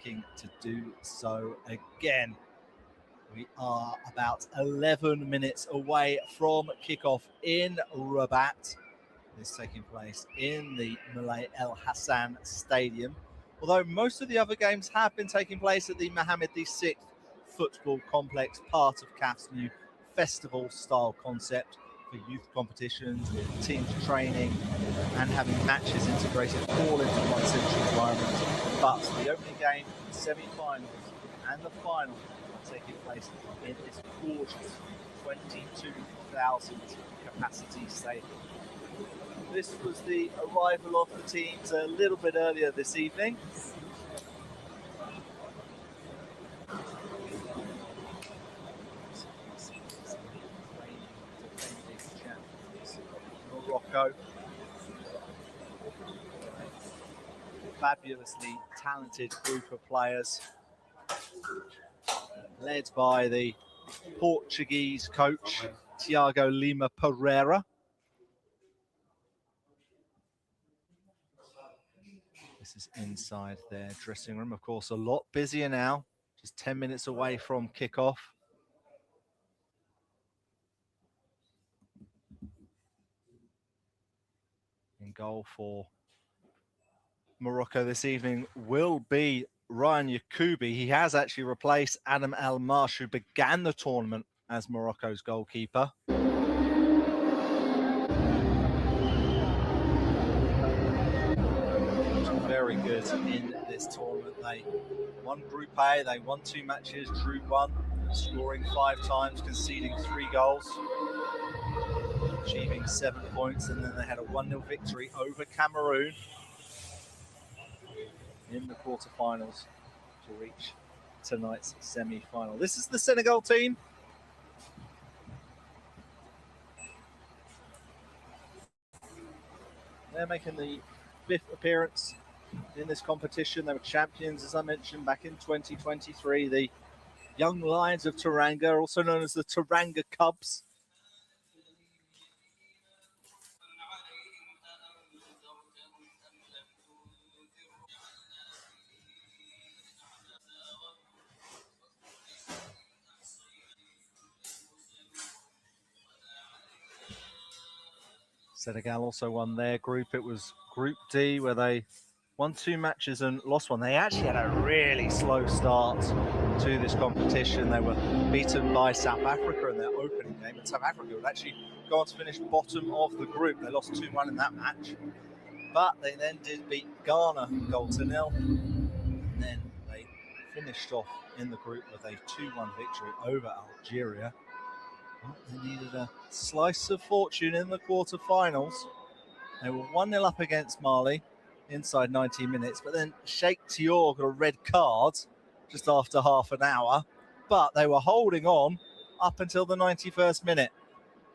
looking to do so again. We are about 11 minutes away from kickoff in Rabat. This taking place in the Moulay El Hassan Stadium. Although most of the other games have been taking place at the Mohammed VI football complex, part of CAF's new festival-style concept for youth competitions, teams training, and having matches integrated all into one central environment. But the opening game, the semi-finals, and the final are taking place in this gorgeous 22,000 capacity stadium. This was the arrival of the teams a little bit earlier this evening. Morocco. Fabulously talented group of players, led by the Portuguese coach, Tiago Lima Pereira. This is inside their dressing room. Of course, a lot busier now, just 10 minutes away from kickoff. In goal for Morocco this evening will be Ryan Yakubi. He has actually replaced Adam El-Marsh, who began the tournament as Morocco's goalkeeper. Very good in this tournament. They won Group A, they won 2 matches, drew 1, scoring 5 times, conceding 3 goals, achieving 7 points, and then they had a 1-0 victory over Cameroon in the quarterfinals to reach tonight's semi-final. This is the Senegal team. They're making the 5th appearance in this competition. They were champions, as I mentioned, back in 2023. The Young Lions of Teranga, also known as the Teranga Cubs. Senegal also won their group. It was Group D, where they won 2 matches and lost 1. They actually had a really slow start to this competition. They were beaten by South Africa in their opening game, and South Africa would actually go on to finish bottom of the group. They lost 2-1 in that match, but they then did beat Ghana 0-0, and then they finished off in the group with a 2-1 victory over Algeria. They needed a slice of fortune in the quarterfinals. They were 1-0 up against Mali inside 19 minutes, but then Sheikh Tior got a red card just after half an hour. But they were holding on up until the 91st minute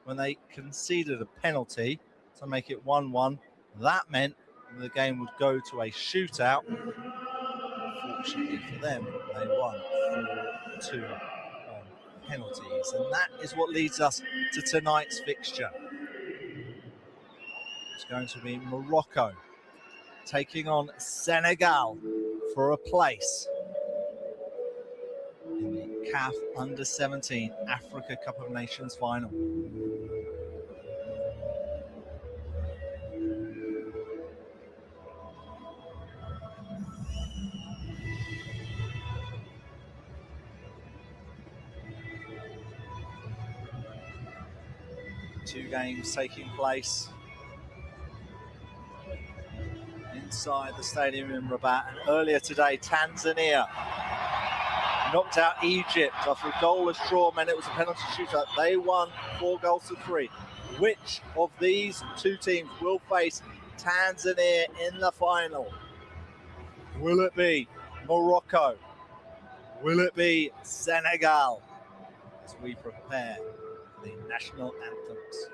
when they conceded a penalty to make it 1-1. That meant the game would go to a shootout. Fortunately for them, they won 4-2. Penalties, and that is what leads us to tonight's fixture. It's going to be Morocco taking on Senegal for a place in the CAF Under-17 Africa Cup of Nations final. Two games taking place inside the stadium in Rabat. And earlier today, Tanzania knocked out Egypt after a goalless draw meant it was a penalty shootout. They won 4-3. Which of these two teams will face Tanzania in the final? Will it be Morocco? Will it be Senegal? As we prepare for the national anthems.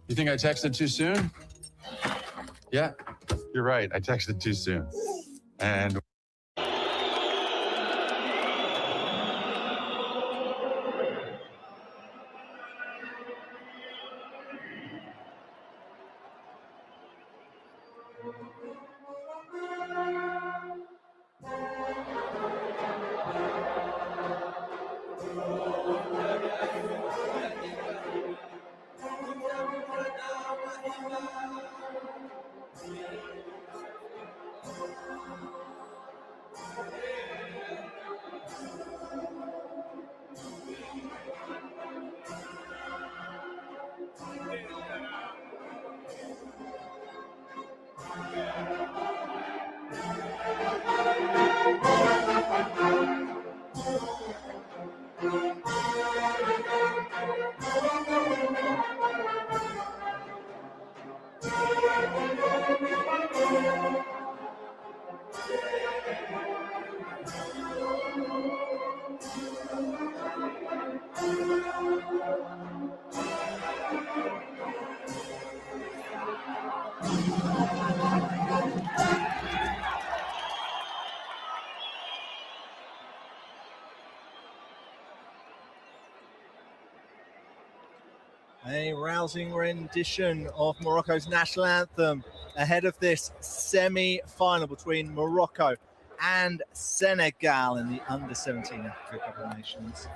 You think I texted too soon? Yeah, you're right. I texted too soon. And a rousing rendition of Morocco's national anthem ahead of this semi-final between Morocco and Senegal in the Under-17 Africa Cup of Nations.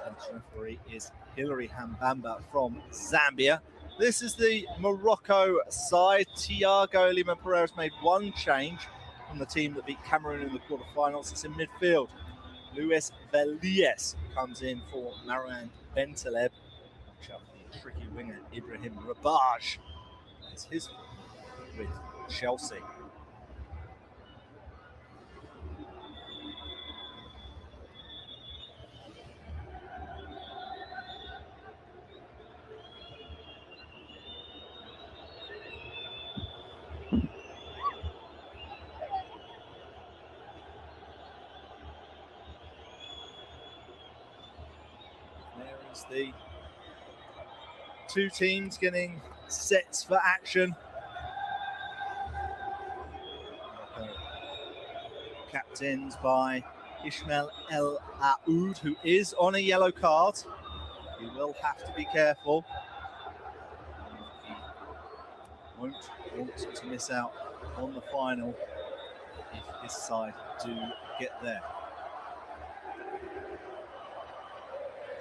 The referee is Hilary Hambamba from Zambia. This is the Morocco side. Thiago Lima Pereira's made one change from the team that beat Cameroon in the quarterfinals. It's in midfield. Luis Velies comes in for Marouane Bentaleb. Watch out for the tricky winger Ibrahim Rabaj. That's his with Chelsea. There is the two teams getting sets for action. Captained by Ismail El Aoud, who is on a yellow card. He will have to be careful. He won't want to miss out on the final if his side do get there.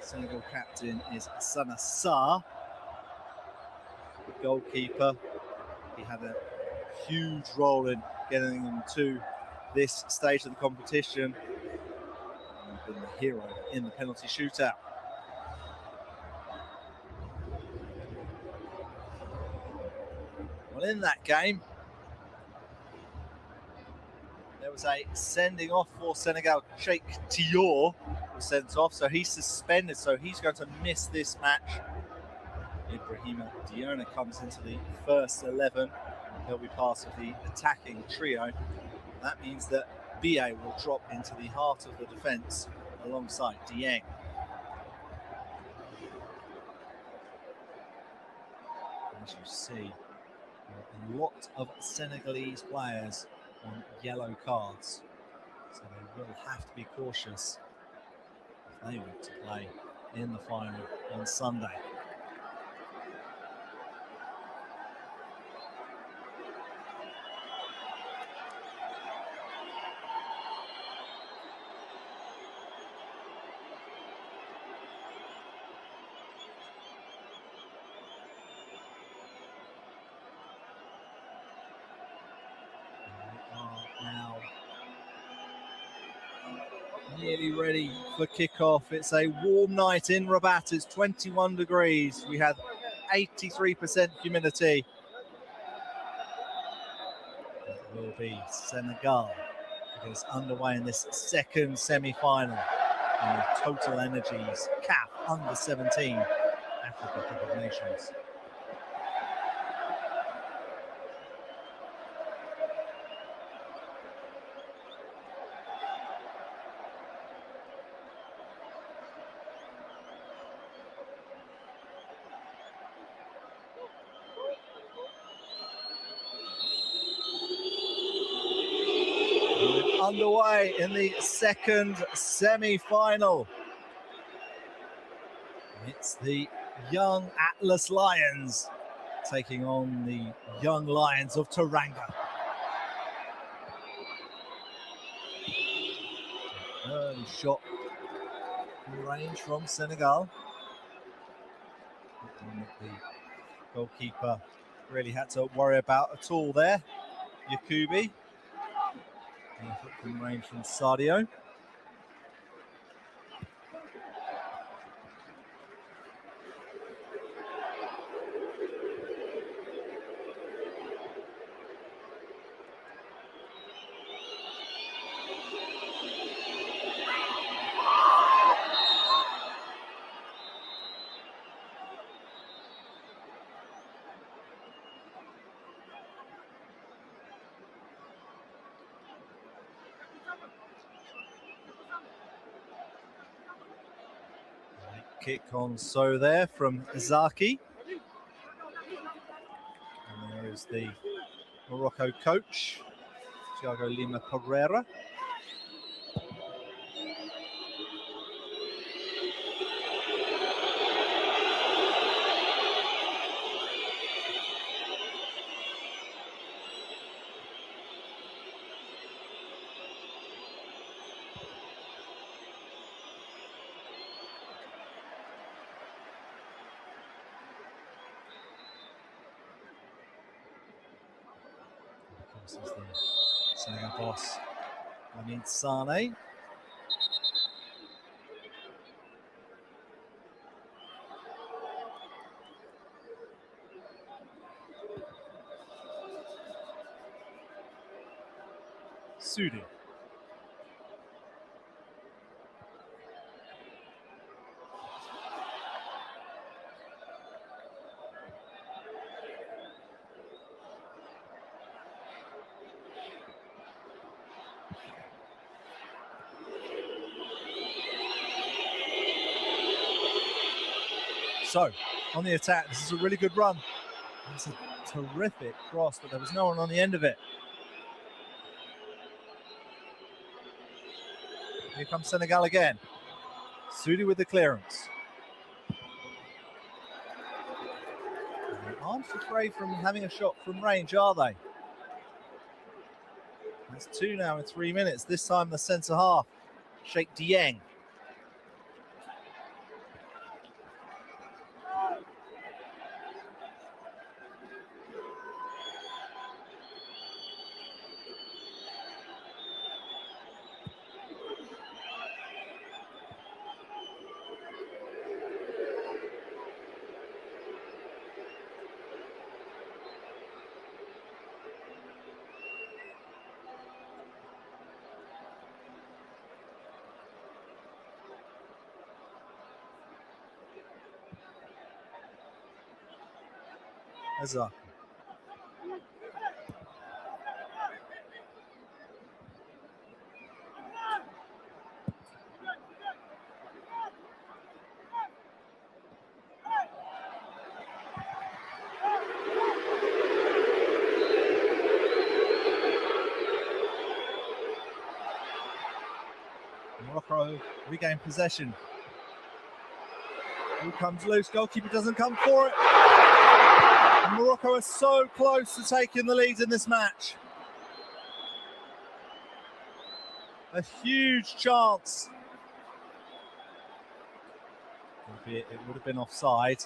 Senegal captain is Sana Sarr, the goalkeeper. He had a huge role in getting them to this stage of the competition and been the hero in the penalty shootout. Well, in that game, there was a sending off for Senegal. Sheikh Tior was sent off, so he's suspended, so he's going to miss this match. Ibrahima Diona comes into the first 11. He'll be part of the attacking trio. That means that BA will drop into the heart of the defence alongside Dieng. As you see, a lot of Senegalese players on yellow cards, so they will have to be cautious if they want to play in the final on Sunday. nearly ready for kickoff. It's a warm night in Rabat. It's 21 degrees. We had 83% humidity. It will be Senegal is underway in this second semi-final in the Total Energies CAF Under-17 Africa Cup of Nations. Underway in the second semi-final. It's the young Atlas Lions taking on the young Lions of Teranga. Early shot from range from Senegal. The goalkeeper really had to worry about at all there. Yakubi. From range from Sadio. Kick on so there from Zaki. And there is the Morocco coach, Thiago Lima Pereira. This is the Senegal boss, Lamine Sane. Sudi. So, on the attack, this is a really good run. It's a terrific cross, but there was no one on the end of it. Here comes Senegal again. Sudi with the clearance. They aren't afraid from having a shot from range, are they? That's 2 now in 3 minutes. This time the centre half, Sheikh Dieng. Azar. Morocco regain possession. Ball comes loose, goalkeeper doesn't come for it. And Morocco are so close to taking the lead in this match. A huge chance. Albeit it would have been offside.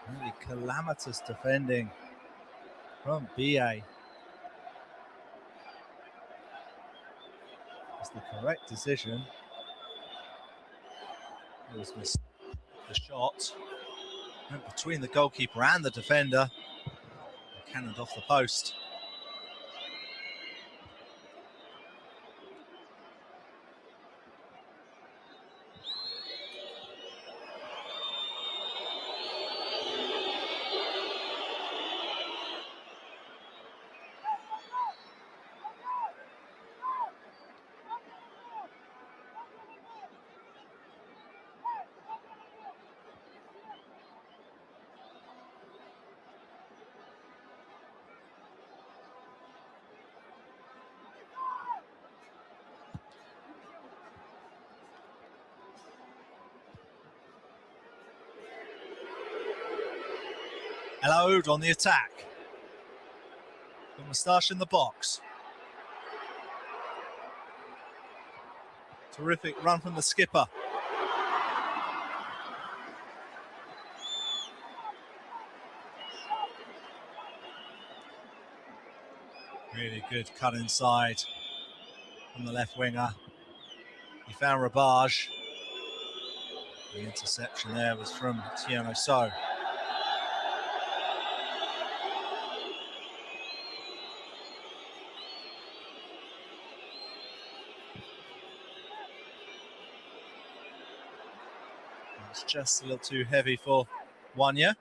Really calamitous defending from BA. It's the correct decision. It was missed. The shot went between the goalkeeper and the defender. Cannoned off the post. Elaoud on the attack. The moustache in the box. Terrific run from the skipper. Really good cut inside from the left winger. He found Rabage. The interception there was from Tiano So. It's just a little too heavy for Wanya.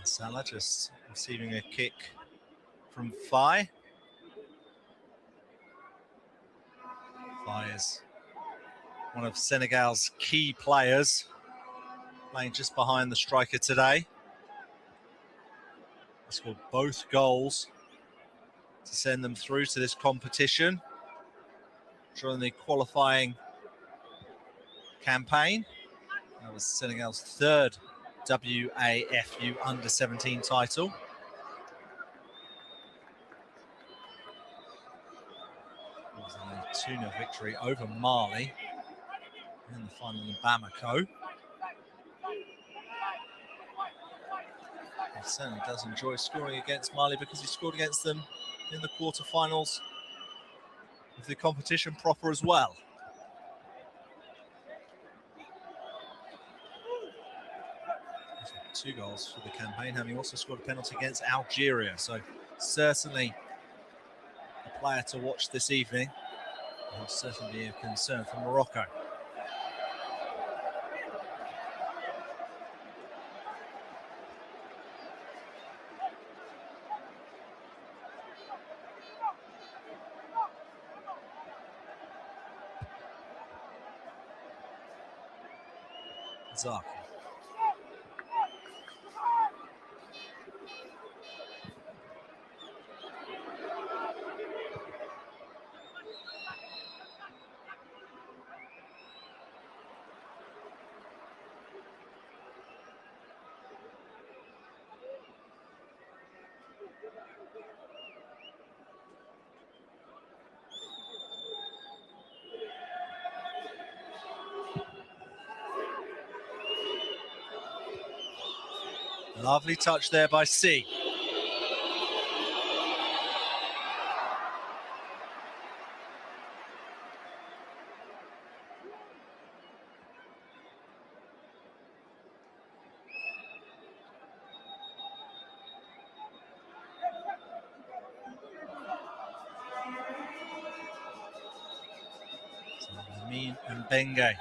Salah just receiving a kick from Faye. Faye is one of Senegal's key players, playing just behind the striker today. He scored both goals to send them through to this competition during the qualifying campaign. That was Senegal's third WAFU under-17 title. It was a 2-0 victory over Mali in the final in Bamako. He certainly does enjoy scoring against Mali because he scored against them in the quarterfinals of the competition proper as well. He's got 2 goals for the campaign, having also scored a penalty against Algeria. So certainly a player to watch this evening. Will certainly be a concern for Morocco. Zaki. Lovely touch there by C. Amin and Benge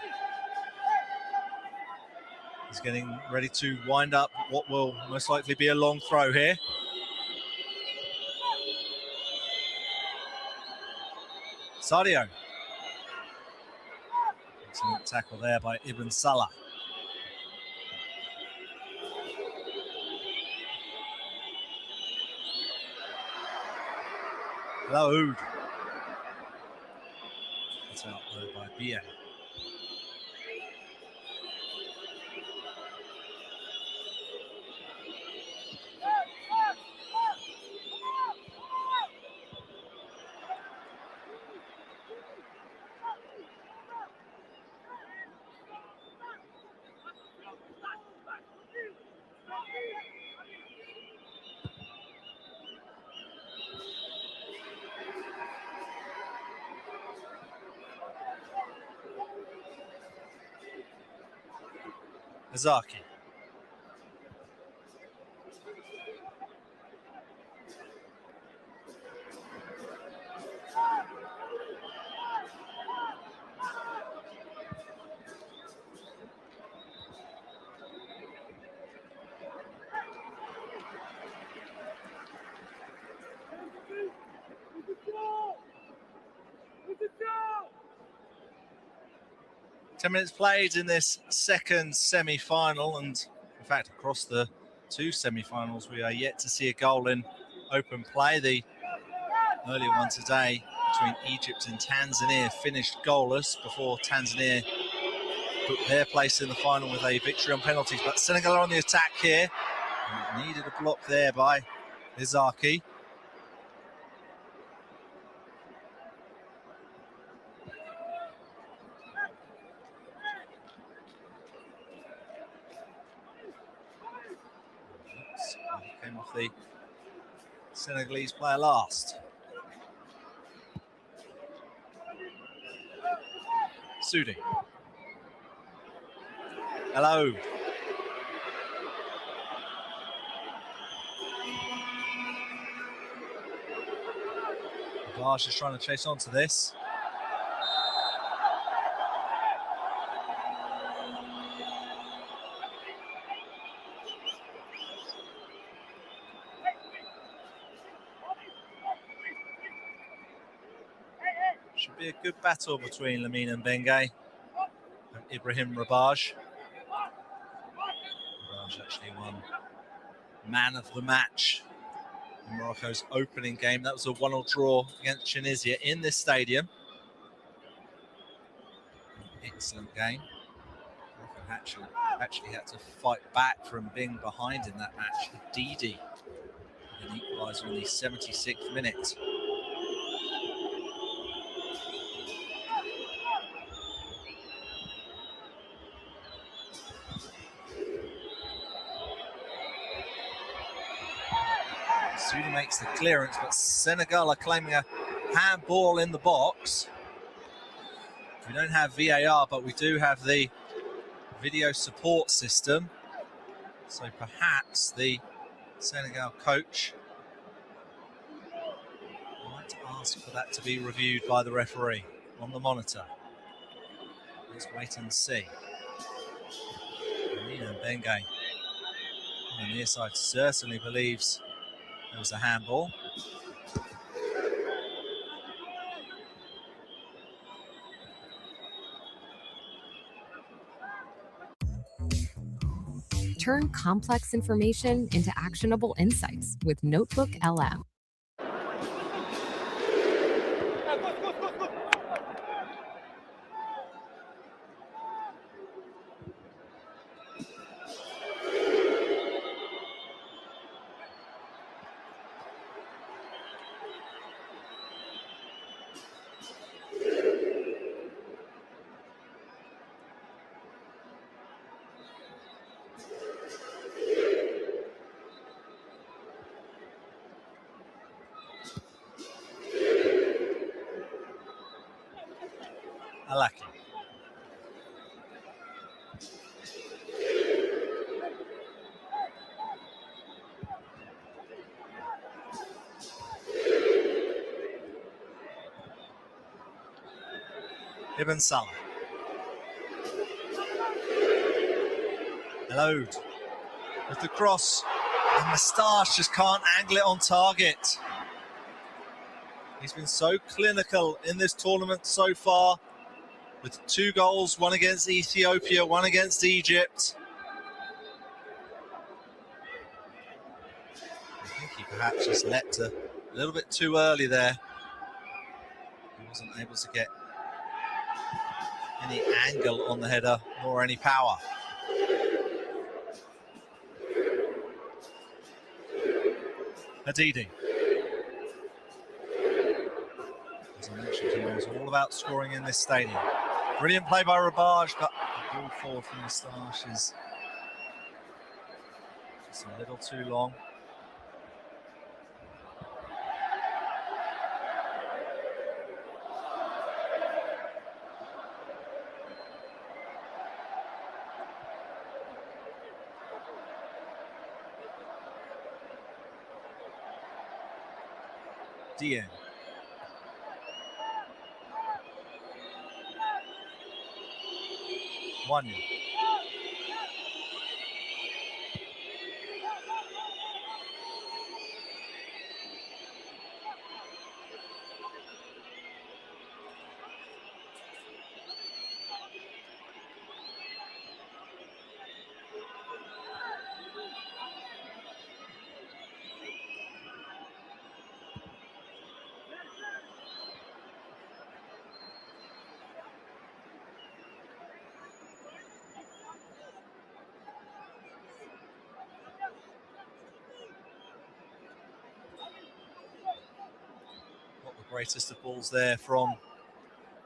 is getting ready to wind up what will most likely be a long throw here. Sadio. Excellent tackle there by Ibn Salah. Hello. That's out there by Bia. Azaki. Ten minutes played in this second semi-final, and in fact across the two semi-finals we are yet to see a goal in open play. The earlier one today between Egypt and Tanzania finished goalless before Tanzania put their place in the final with a victory on penalties. But Senegal are on the attack here. And needed a block there by Izaki. Came off the Senegalese player last. Sudi. Hello. Barge is trying to chase on to this. Should be a good battle between Lamine and Bengay and Ibrahim Rabaj. Rabaj actually won man of the match in Morocco's opening game. That was a 1-1 draw against Tunisia in this stadium. Excellent game. Morocco actually had to fight back from being behind in that match. Didi, an equaliser in the 76th minute. Sudi makes the clearance, but Senegal are claiming a handball in the box. We don't have VAR, but we do have the video support system. So perhaps the Senegal coach might ask for that to be reviewed by the referee on the monitor. Let's wait and see. Nina Bengay on the near side certainly believes there was a handball. Turn complex information into actionable insights with Notebook LM. Alaki. Ibn Salah. Elode with the cross, and Moustache just can't angle it on target. He's been so clinical in this tournament so far, with 2 goals, one against Ethiopia, one against Egypt. I think he perhaps just leapt a little bit too early there Wasn't able to get any angle on the header nor any power. Hadidi. As I mentioned, he knows all about scoring in this stadium. Brilliant play by Rabaj, but the ball forward from Moustache is just a little too long. Dieng. Wanya. Not the greatest of balls there from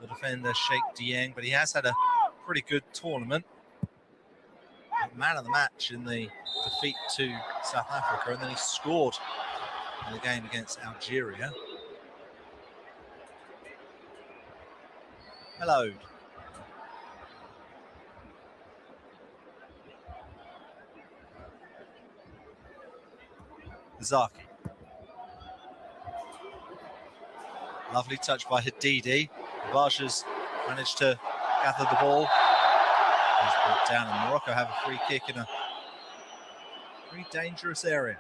the defender, Sheikh Dieng, but he has had a pretty good tournament. Man of the match in the defeat to South Africa, and then he scored in the game against Algeria. Hello. Zaki. Lovely touch by Hadidi. Rabaj has managed to gather the ball. He's brought down, and Morocco have a free kick in a pretty dangerous area.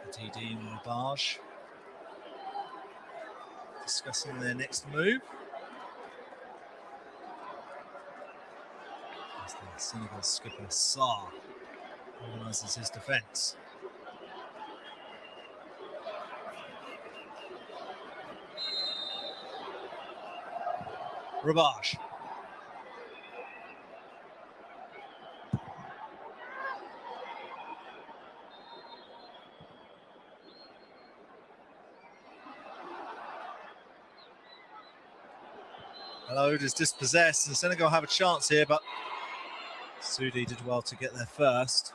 Hadidi and Rabaj discussing their next move. As the Senegal skipper Sarr organises his defence. Rabaj. Hello is dispossessed, and Senegal have a chance here, but Sudi did well to get there first.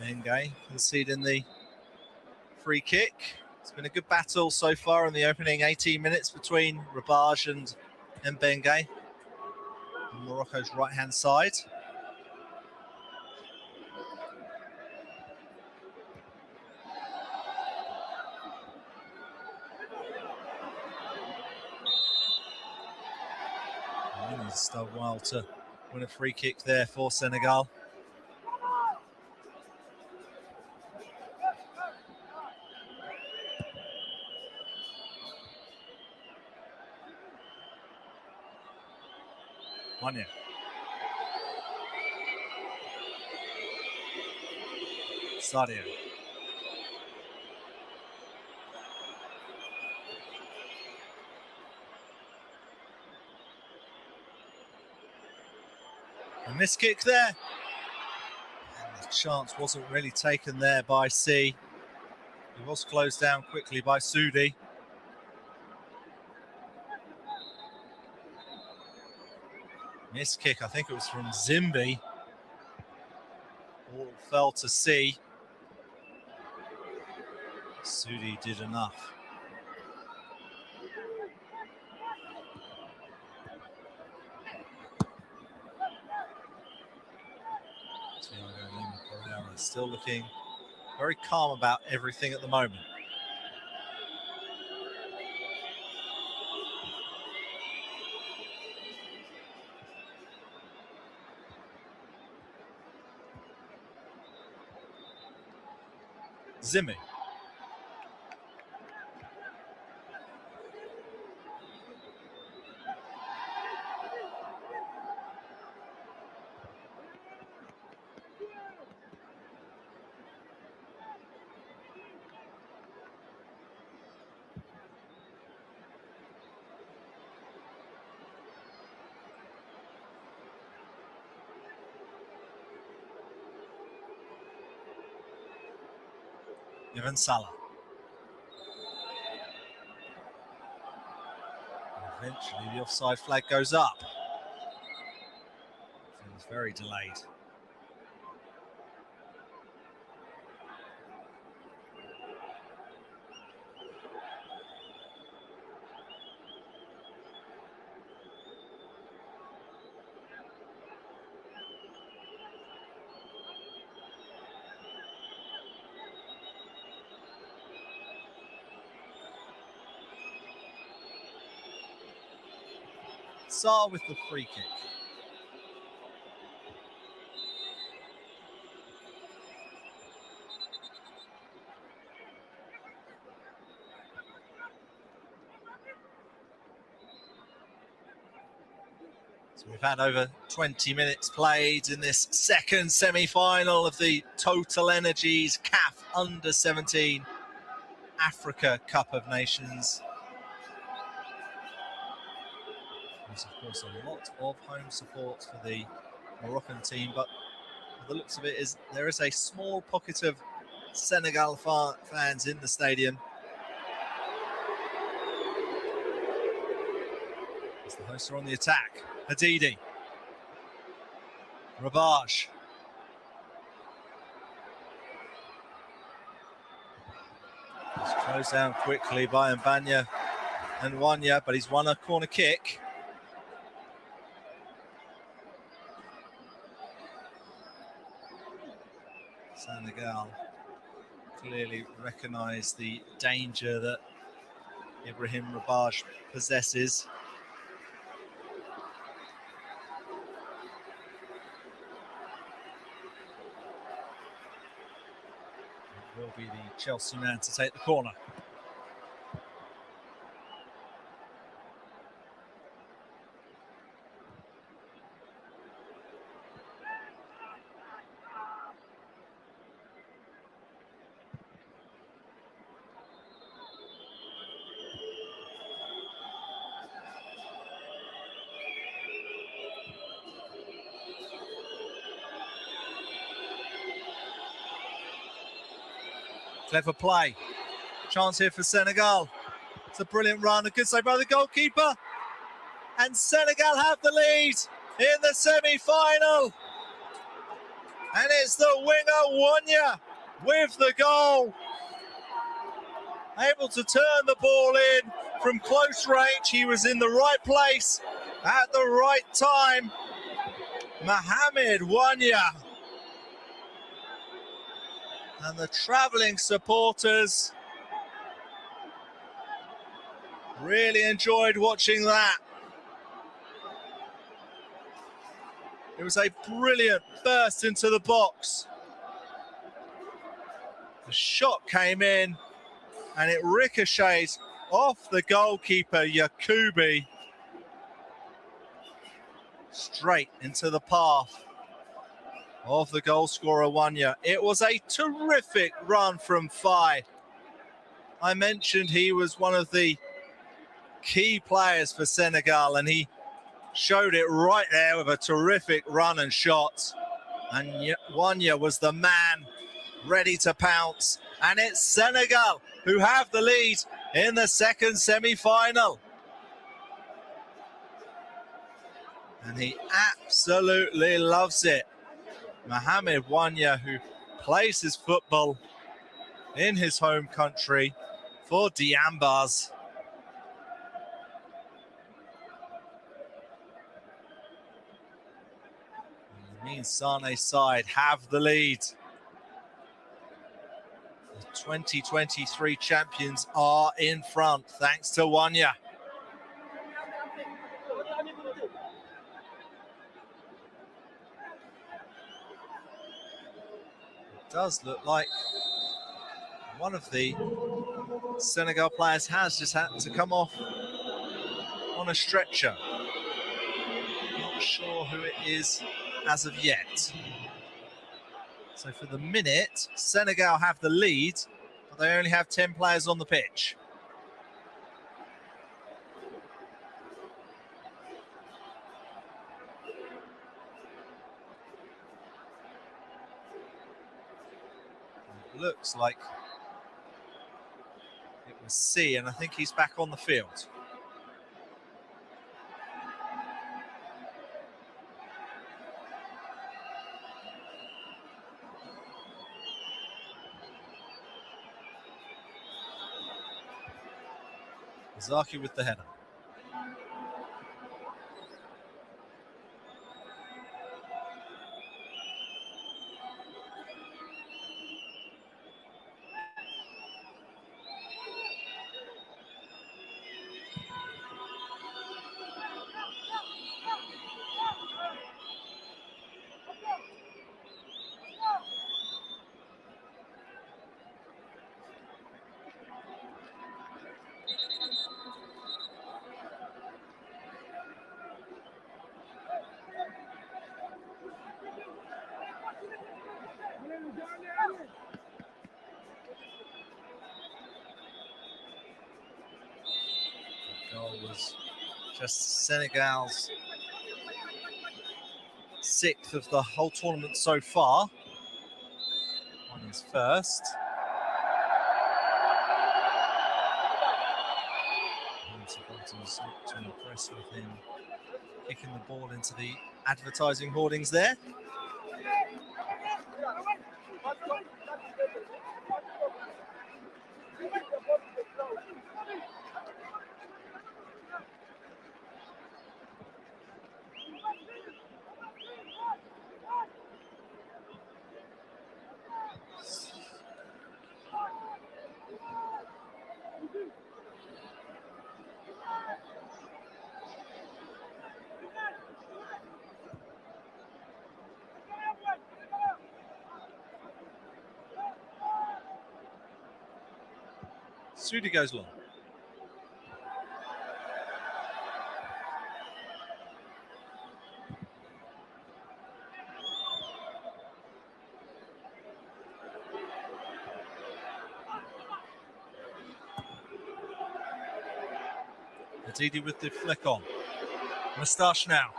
Bengay conceding the free kick. It's been a good battle so far in the opening 18 minutes between Rabaj and Mbengay on Morocco's right-hand side. It's done well to win a free kick there for Senegal. Wanya. Sadio. A missed kick there. And the chance wasn't really taken there by C. He was closed down quickly by Sudi. Missed kick, I think it was from Zimbi. Ball fell to C. Sudi did enough. He's still looking very calm about everything at the moment. Zimmy. Even Salah. Eventually the offside flag goes up. Feels very delayed. Sarr with the free kick. So we've had over 20 minutes played in this second semi-final of the Total Energies CAF Under-17 Africa Cup of Nations. There's of course a lot of home support for the Moroccan team, but the looks of it is there is a small pocket of Senegal fans in the stadium. As the hosts are on the attack. Hadidi. Rabaj. It's closed down quickly by Mbanya and Wanya, but he's won a corner kick. Senegal clearly recognise the danger that Ibrahim Rabaj possesses. It will be the Chelsea man to take the corner. Clever play. Chance here for Senegal. It's a brilliant run. A good save by the goalkeeper. And Senegal have the lead in the semi-final. And it's the winger, Wanya, with the goal. Able to turn the ball in from close range. He was in the right place at the right time. Mohamed Wanya. And the travelling supporters really enjoyed watching that. It was a brilliant burst into the box. The shot came in and it ricocheted off the goalkeeper, Yakubi, straight into the path of the goal scorer, Wanya. It was a terrific run from Faye. I mentioned he was one of the key players for Senegal, and he showed it right there with a terrific run and shot. And Wanya was the man ready to pounce. And it's Senegal who have the lead in the second semi-final. And he absolutely loves it. Mohamed Wanya, who plays his football in his home country for Diambars. It means Sane's side have the lead 2023 champions are in front, thanks to Wanya. It does look like one of the Senegal players has just had to come off on a stretcher. Not sure who it is as of yet. So for the minute, Senegal have the lead, but they only have 10 players on the pitch. It looks like it was C, and I think he's back on the field. Zaki with the header. Goal was just Senegal's 6th of the whole tournament so far. On his first. Supporters look to impress with him kicking the ball into the advertising hoardings there. Sudi goes long. Adidi with the flick on. Moustache now.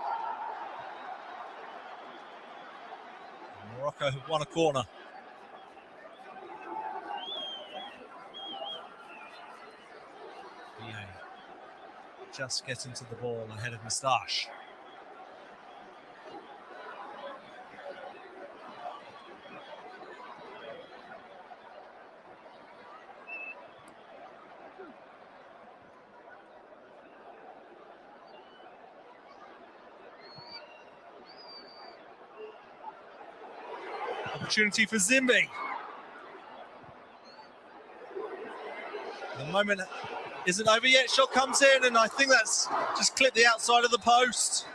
Morocco have won a corner. Just getting to the ball ahead of Moustache. Opportunity for Zimbi. The moment isn't over yet. Shot comes in, and I think that's just clipped the outside of the post.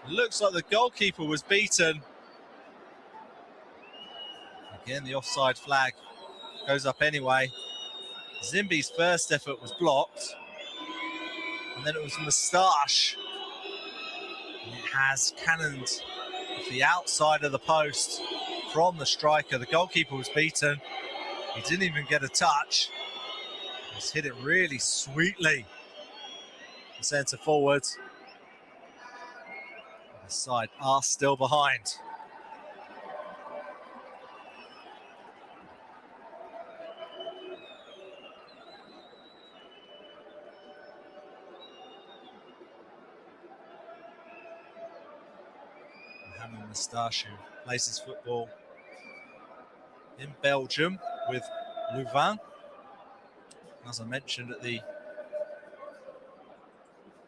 Looks like the goalkeeper was beaten. Again, the offside flag goes up anyway. Zimbi's first effort was blocked, and then it was Moustache. And it has cannoned off the outside of the post from the striker. The goalkeeper was beaten. He didn't even get a touch. He's hit it really sweetly. The centre forwards. The side are still behind. Mohamed Moustache, who plays his football in Belgium with Louvain. As I mentioned at the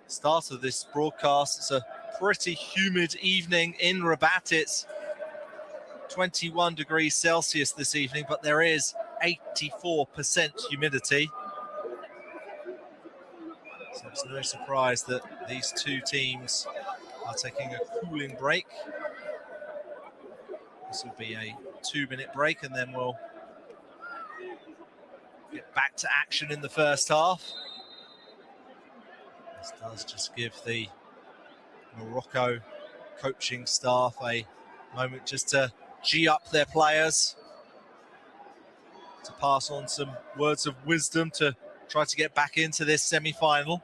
start of this broadcast, it's a pretty humid evening in Rabat. It's 21 degrees Celsius this evening, but there is 84% humidity. So it's no surprise that these two teams are taking a cooling break. This will be a 2-minute break, and then we'll get back to action in the first half. This does just give the Morocco coaching staff a moment just to G up their players, to pass on some words of wisdom to try to get back into this semi-final.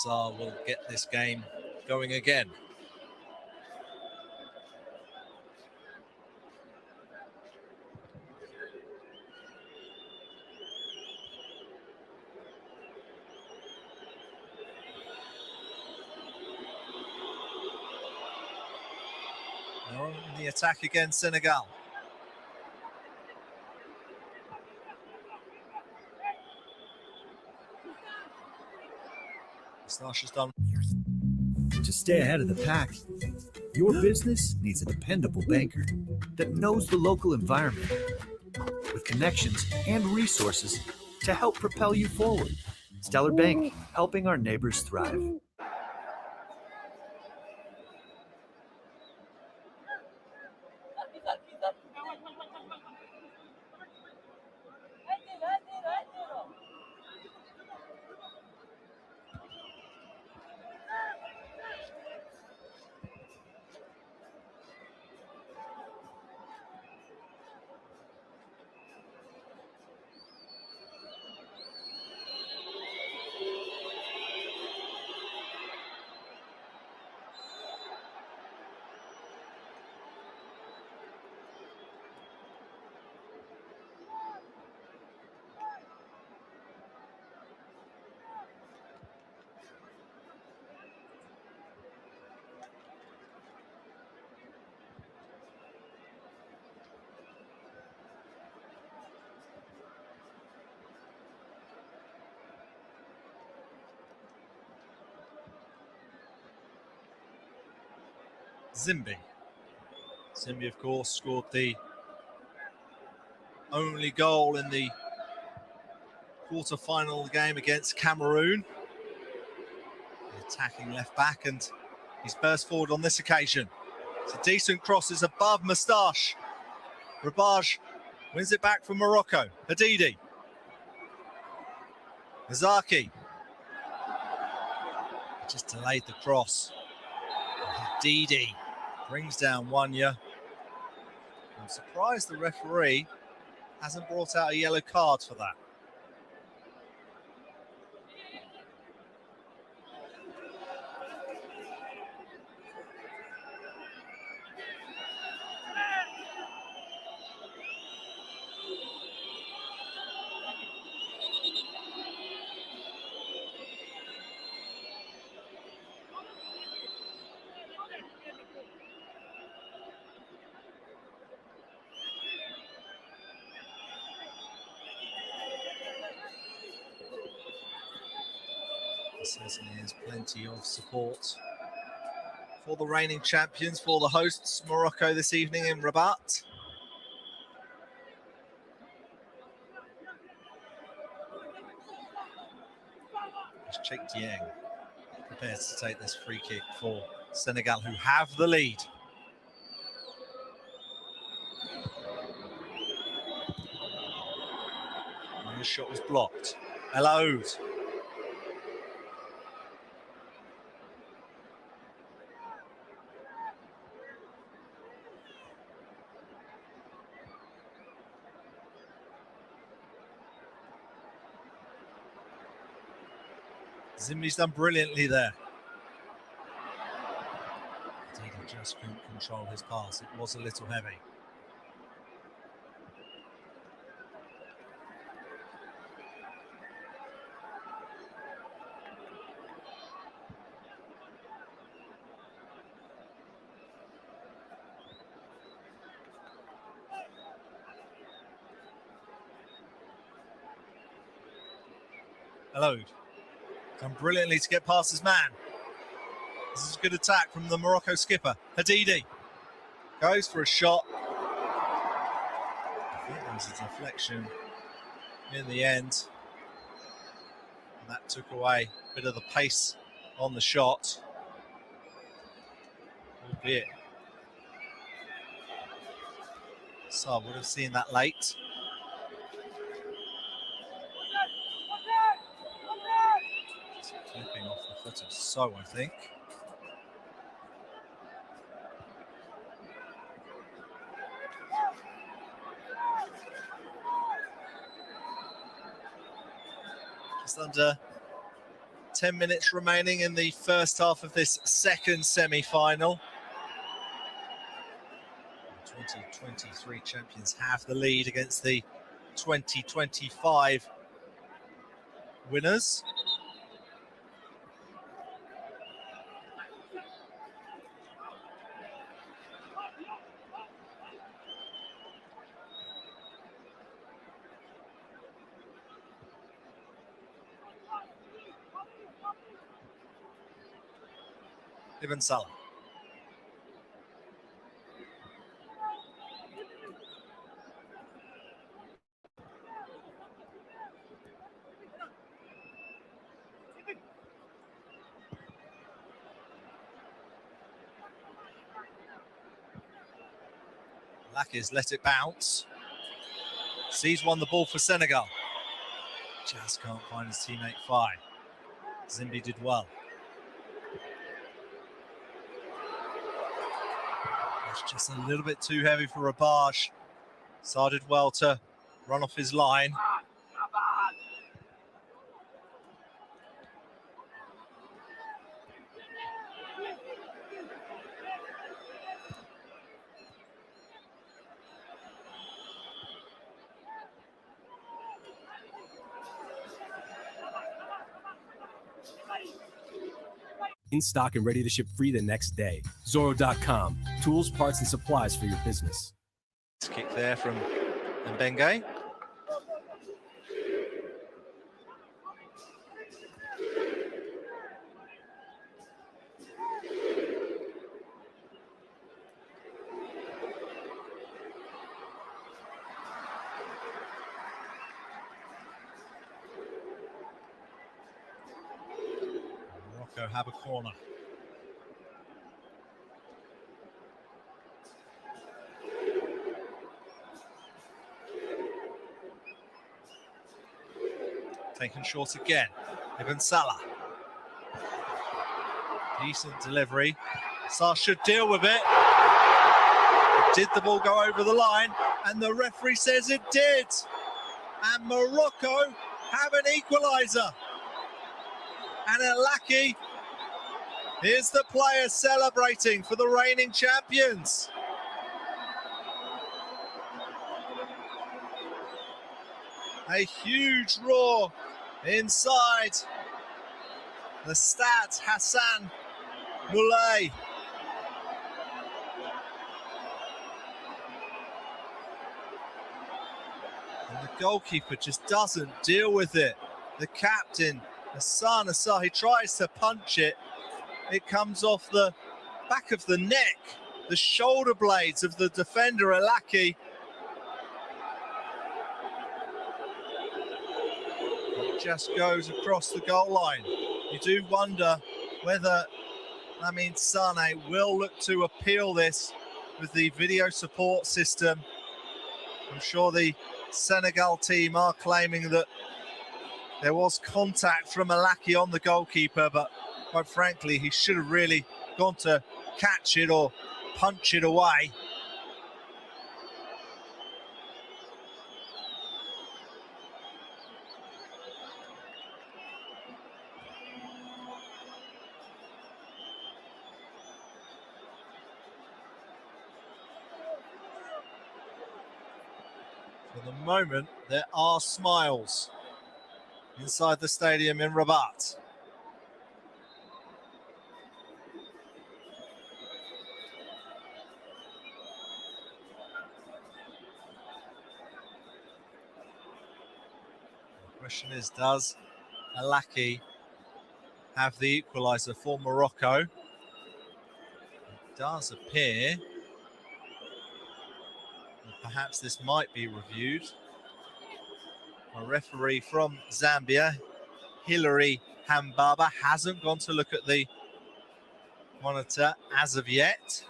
Sarr will get this game going again. They're on the attack again, Senegal. Moustache's done. To stay ahead of the pack, your business needs a dependable banker that knows the local environment, with connections and resources to help propel you forward. Stellar Bank, helping our neighbors thrive. Zimbi, of course, scored the only goal in the quarter-final game against Cameroon. The attacking left back, and he's burst forward on this occasion. It's a decent cross, it's above Moustache. Rabaj wins it back from Morocco. Hadidi. Mizaki. Just delayed the cross. Hadidi brings down Wanya. I'm surprised the referee hasn't brought out a yellow card for that. Certainly is plenty of support for the reigning champions, for the hosts, Morocco, this evening in Rabat. Cheikh Dieng prepares to take this free kick for Senegal, who have the lead. And the shot was blocked. El Aoud. Zimbi's done brilliantly there. He just couldn't control his pass. It was a little heavy. Hello. Done brilliantly to get past his man. This is a good attack from the Morocco skipper. Hadidi goes for a shot. I think there was a deflection in the end. And that took away a bit of the pace on the shot. Albeit Saab would have seen that late. Just flipping off the foot of So, I think. Just under 10 minutes remaining in the first half of this second semi-final. 2023 champions have the lead against the 2025 winners. Ibn Salah. Lakis let it bounce. Sees won the ball for Senegal. Just can't find his teammate Fai. Zimbi did well. It's just a little bit too heavy for Rabaj. Saar did well to run off his line. In stock and ready to ship free the next day. Zoro.com. Tools, parts, and supplies for your business. Kick there from Mbenge. Morocco have a corner. Taken short again. Ibn Salah. Decent delivery. Saar should deal with it. Did the ball go over the line? And the referee says it did. And Morocco have an equaliser. And Elaki is the player celebrating for the reigning champions. A huge roar inside the Stade Hassan Moulay. And the goalkeeper just doesn't deal with it. The captain, Hassan Assar, he tries to punch it. It comes off the back of the neck, the shoulder blades of the defender, Elaki. Just goes across the goal line. You do wonder whether Lamine Sane will look to appeal this with the video support system. I'm sure the Senegal team are claiming that there was contact from Elaki on the goalkeeper, but quite frankly, he should have really gone to catch it or punch it away. For the moment, there are smiles inside the stadium in Rabat. The question is, does Alaki have the equaliser for Morocco. It does appear that perhaps this might be reviewed. A referee from Zambia, Hilary Hambaba, hasn't gone to look at the monitor as of yet.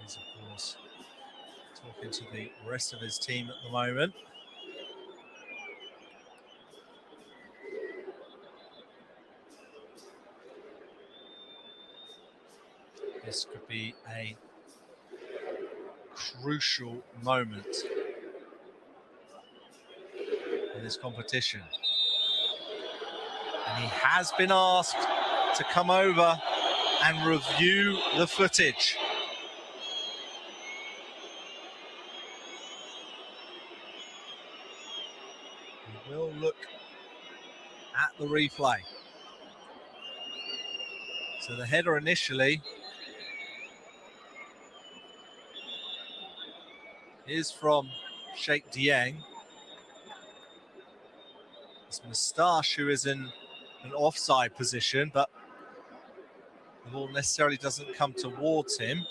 He's, of course, talking to the rest of his team at the moment. This could be a crucial moment in this competition. And he has been asked to come over and review the footage. He will look at the replay. So the header initially is from Sheikh Dieng. It's Moustache who is in an offside position, but the ball necessarily doesn't come towards him.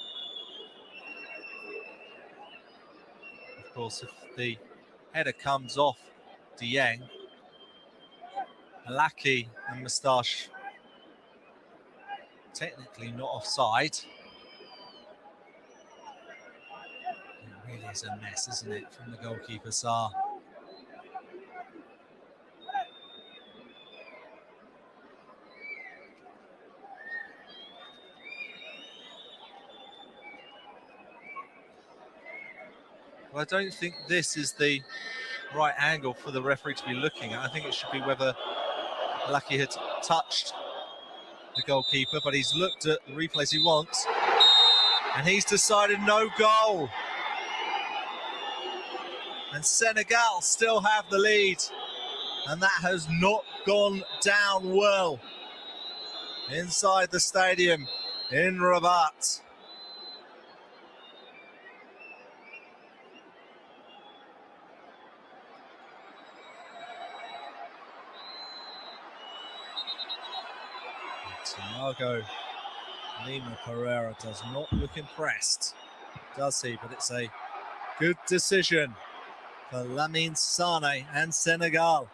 Of course, if the header comes off Dieng, Alaki and Moustache technically not offside. It really is a mess, isn't it, from the goalkeeper, Sarr. Well, I don't think this is the right angle for the referee to be looking at. I think it should be whether Lucky had touched the goalkeeper, but he's looked at the replays he wants, and he's decided no goal. And Senegal still have the lead, and that has not gone down well inside the stadium in Rabat. Thiago Lima Pereira does not look impressed, does he? But it's a good decision for Lamine Sane and Senegal.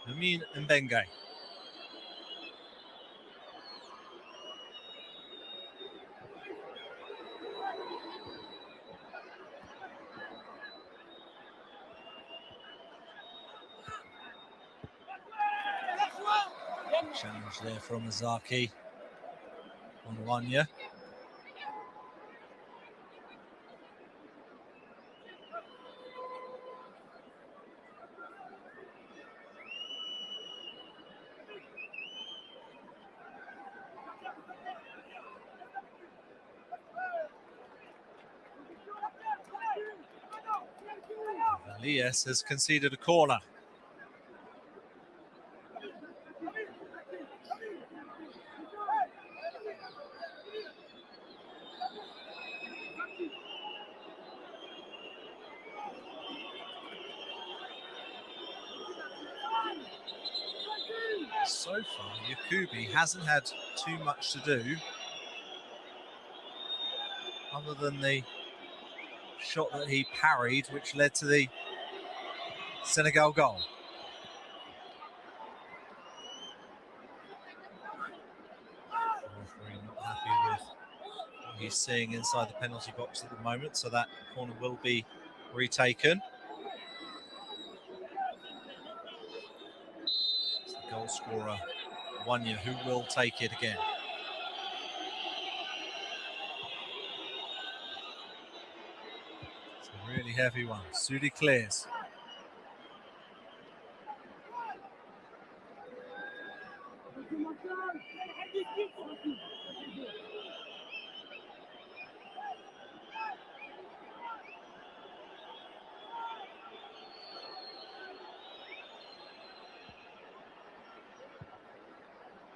Lamine Mbenge. Challenge there from Azaki on Wanya. Elias has conceded a corner. So far, Yakubi hasn't had too much to do other than the shot that he parried, which led to the Senegal goal. The referee not happy with what he's seeing inside the penalty box at the moment, so that corner will be retaken. It's the goal scorer, Wanya, who will take it again. It's a really heavy one. Sudi clears.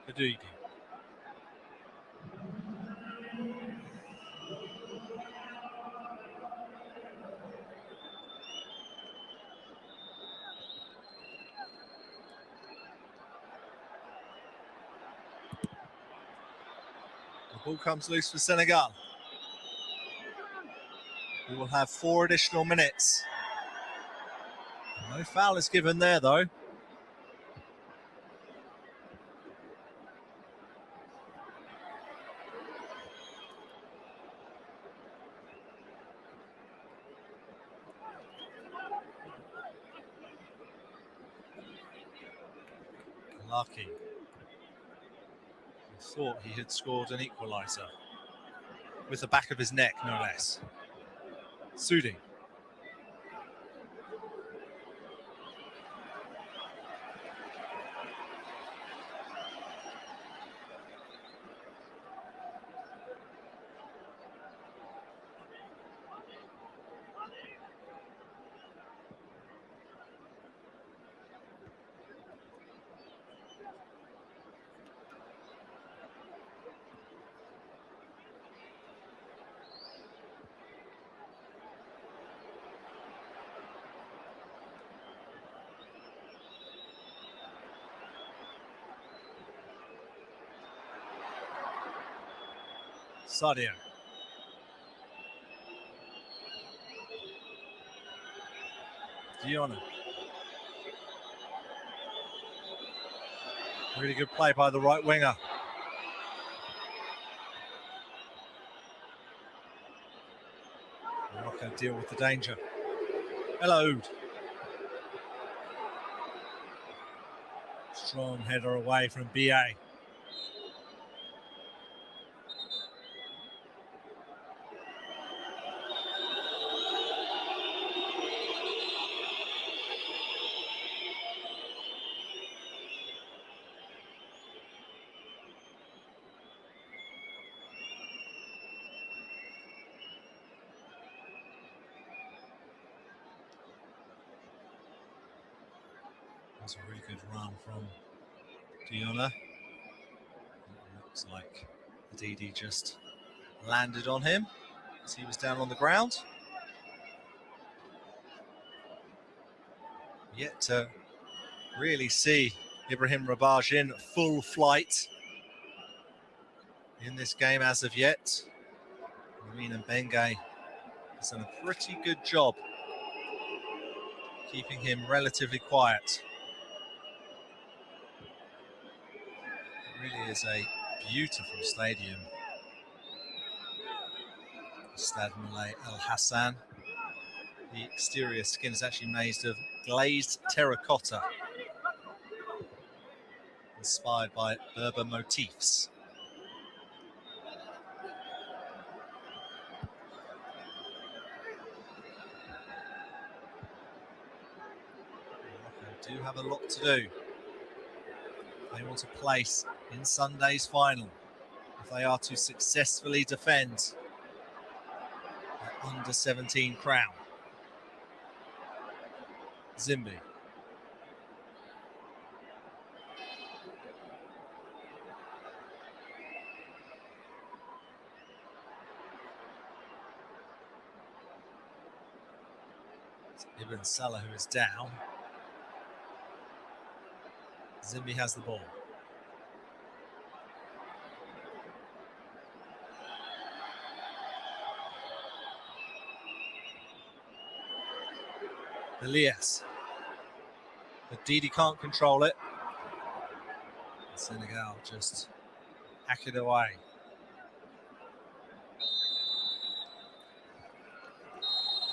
Hadouidi. The ball comes loose for Senegal. We will have 4 additional minutes. No foul is given there, though. Lucky. Thought he had scored an equaliser. With the back of his neck, no less. Sudi. Sadio. Diona. Really good play by the right winger. Morocco deal with the danger. Hello. Strong header away from BA. That's a really good run from Diona. Looks like Didi just landed on him as he was down on the ground. Yet to really see Ibrahim Rabaj in full flight in this game as of yet. Marina Bengay has done a pretty good job keeping him relatively quiet. It really is a beautiful stadium. Stade Moulay El Hassan. The exterior skin is actually made of glazed terracotta, inspired by Berber motifs. Morocco do have a lot to do. They want to place in Sunday's final if they are to successfully defend their under-17 crown. Zimbi. It's Ibn Salah who is down. Zimbi has the ball. Elias. But Didi can't control it. Senegal just hack it away.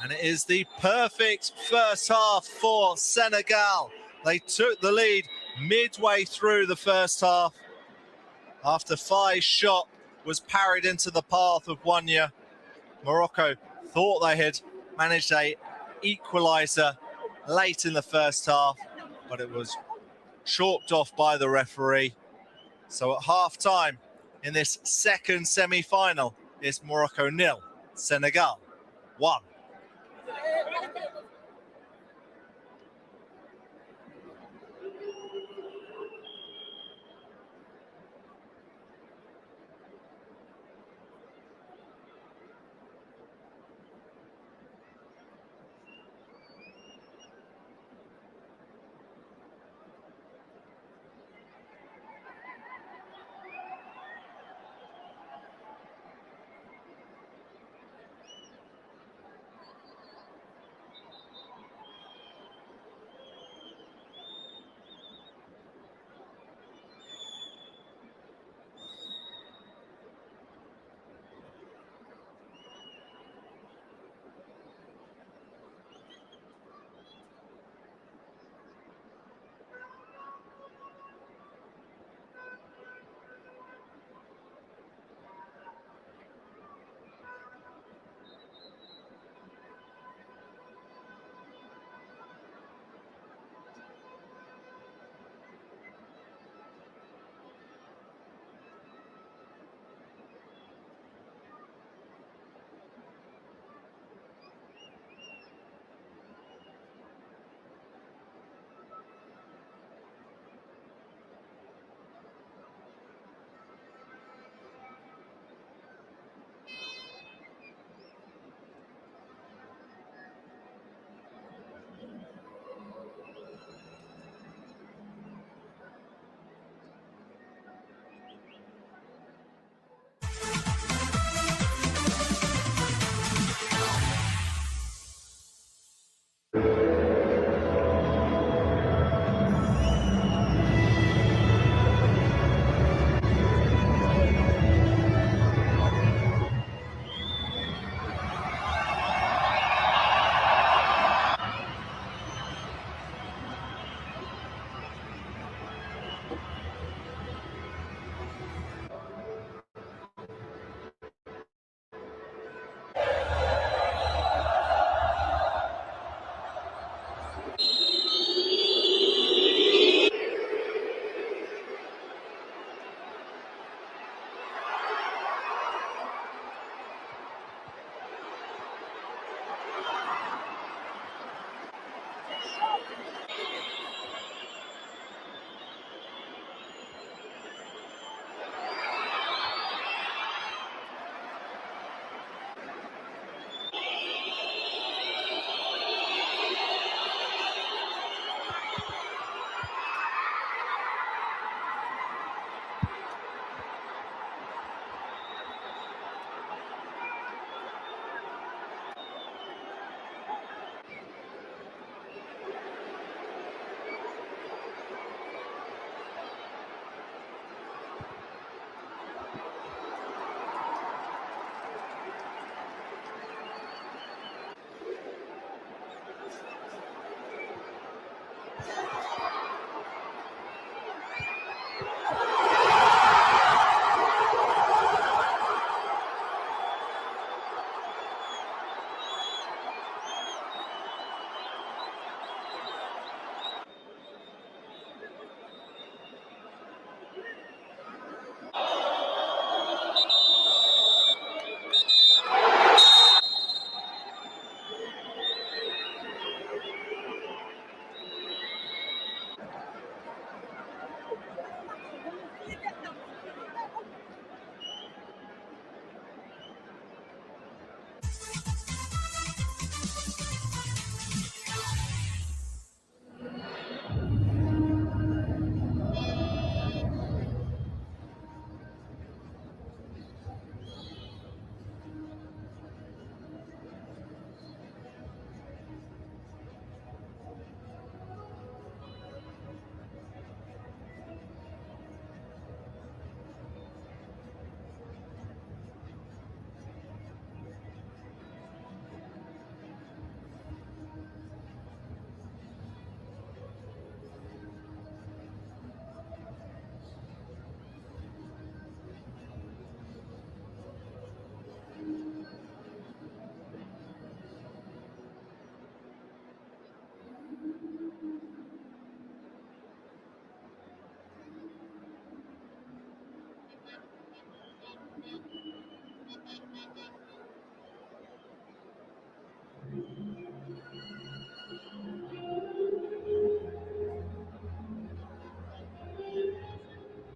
And it is the perfect first half for Senegal. They took the lead midway through the first half after Fai's shot was parried into the path of Wanya. Morocco thought they had managed a equaliser late in the first half, but it was chalked off by the referee. So at half time in this second semi-final, it's Morocco 0, Senegal 1.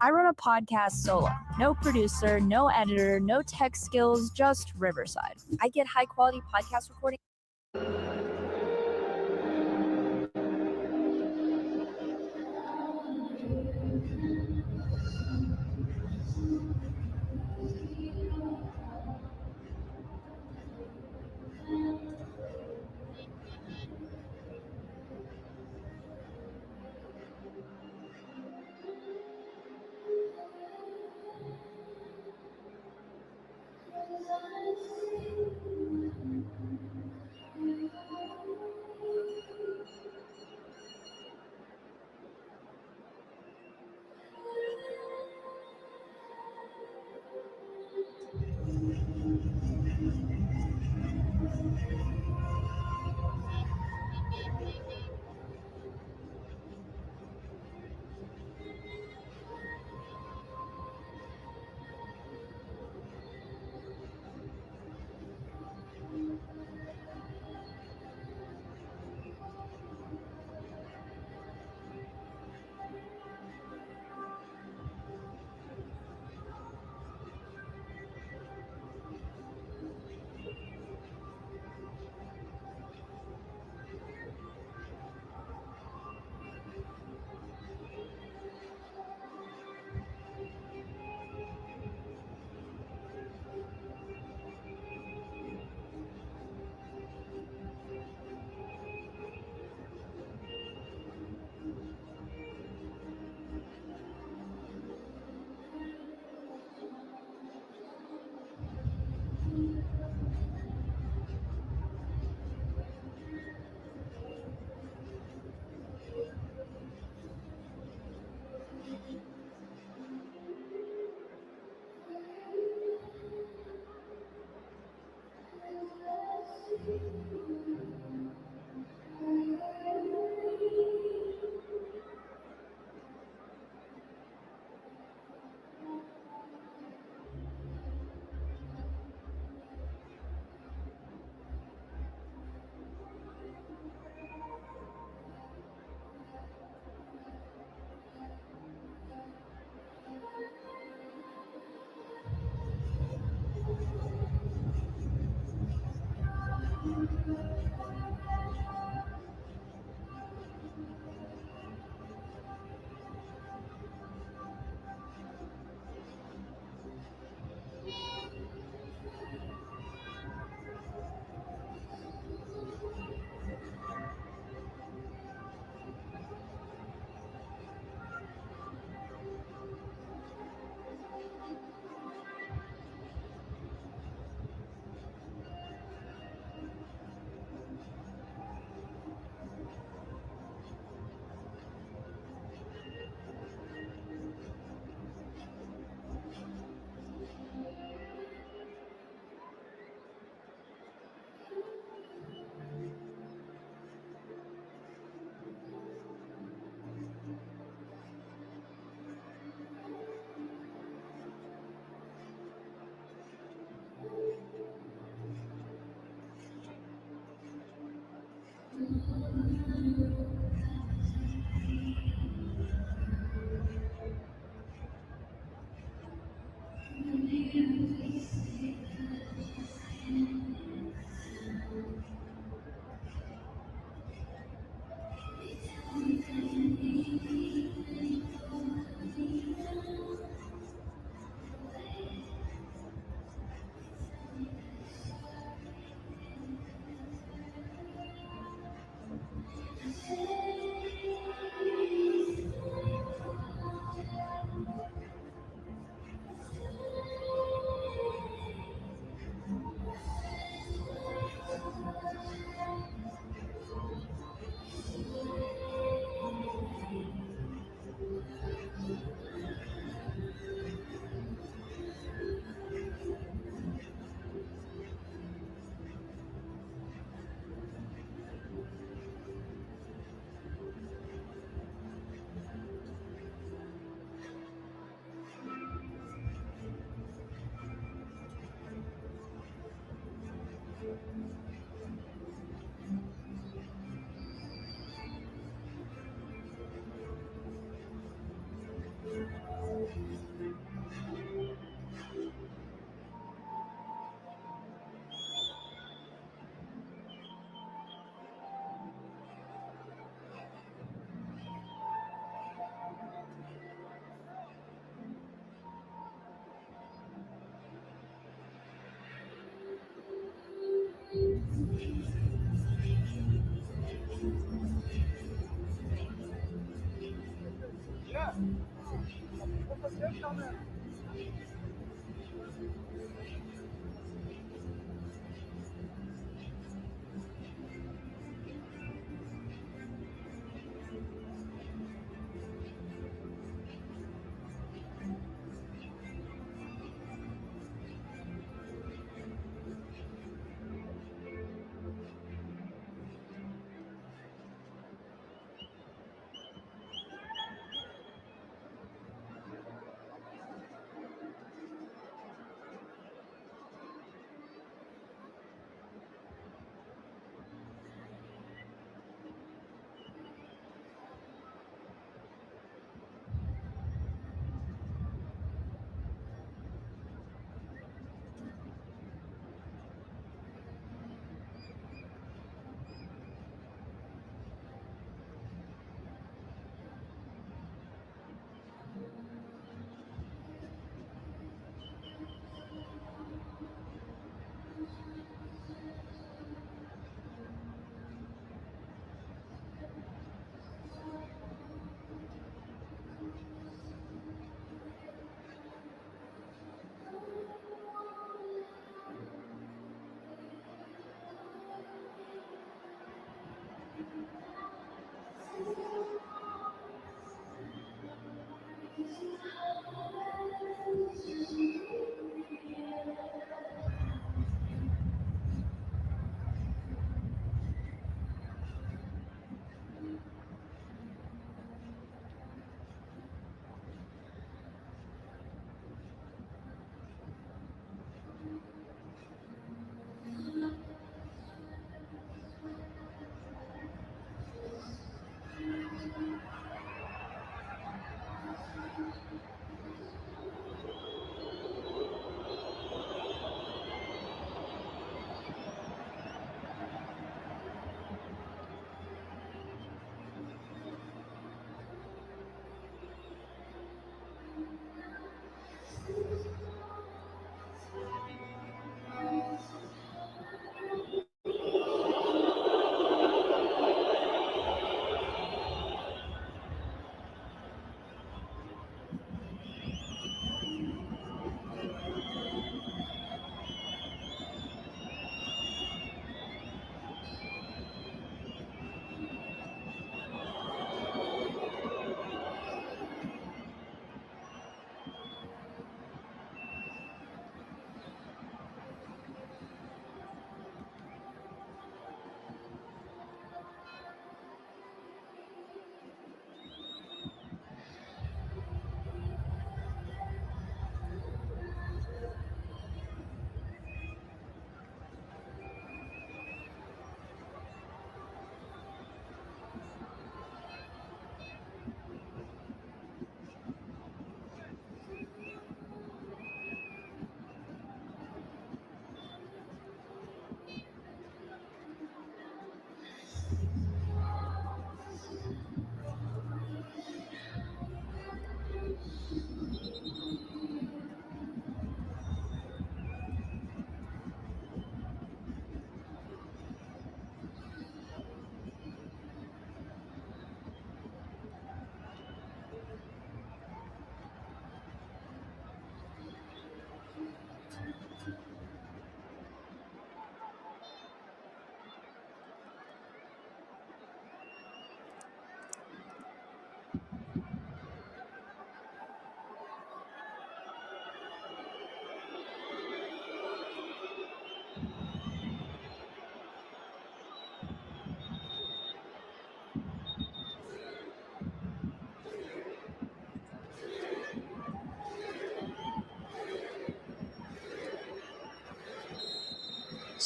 I run a podcast solo. No producer, no editor, no tech skills, just Riverside. I get high quality podcast recording.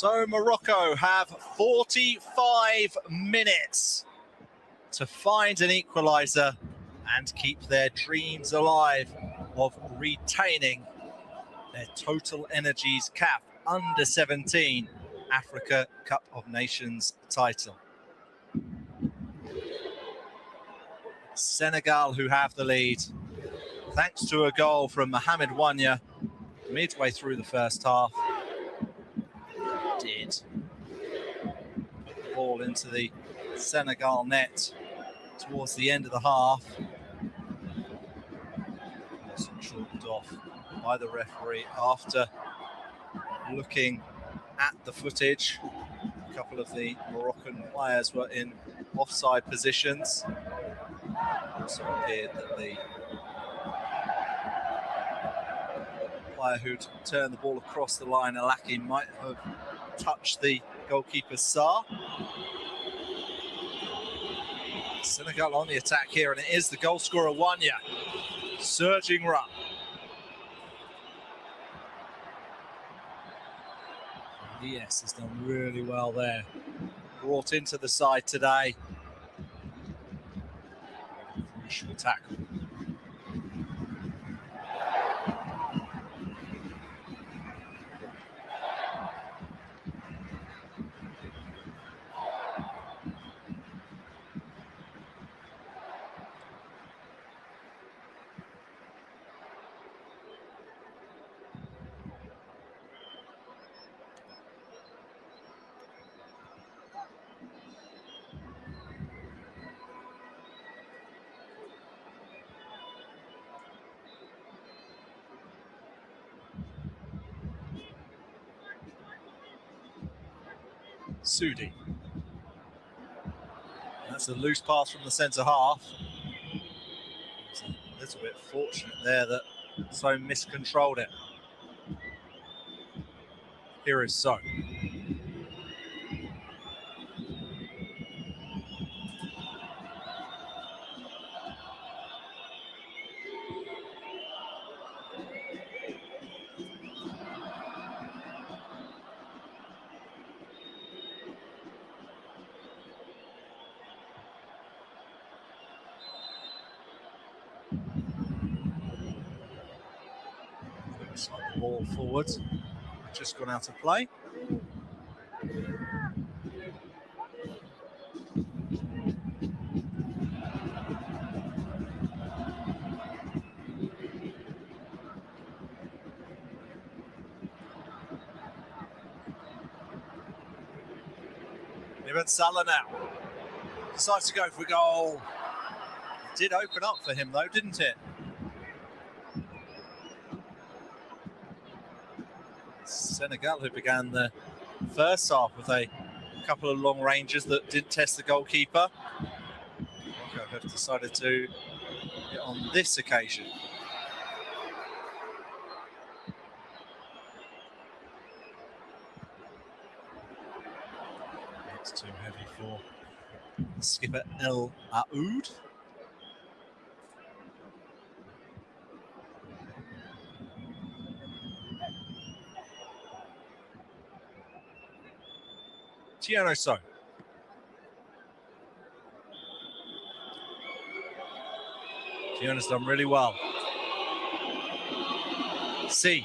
So Morocco have 45 minutes to find an equaliser and keep their dreams alive of retaining their Total Energies CAF Under-17 Africa Cup of Nations title. Senegal, who have the lead, thanks to a goal from Mohamed Wanya midway through the first half. Did put the ball into the Senegal net towards the end of the half. Was chalked off by the referee after looking at the footage. A couple of the Moroccan players were in offside positions. Also appeared that the player who'd turned the ball across the line, Alaki, might have touched the goalkeeper Sarr. Senegal on the attack here, and it is the goal scorer Wanya. Surging run. Yes, has done really well there. Brought into the side today. Crucial tackle. Sudi. That's a loose pass from the centre half. It's a little bit fortunate there that So miscontrolled it. Here is So. Slide the ball forwards. Just gone out of play. Ibn Salah now decides to go for a goal. It did open up for him though, didn't it? Senegal, who began the first half with a couple of long ranges that didn't test the goalkeeper, have decided to hit on this occasion. It's too heavy for skipper El Aoud. Tiano So. Tiano's done really well. C.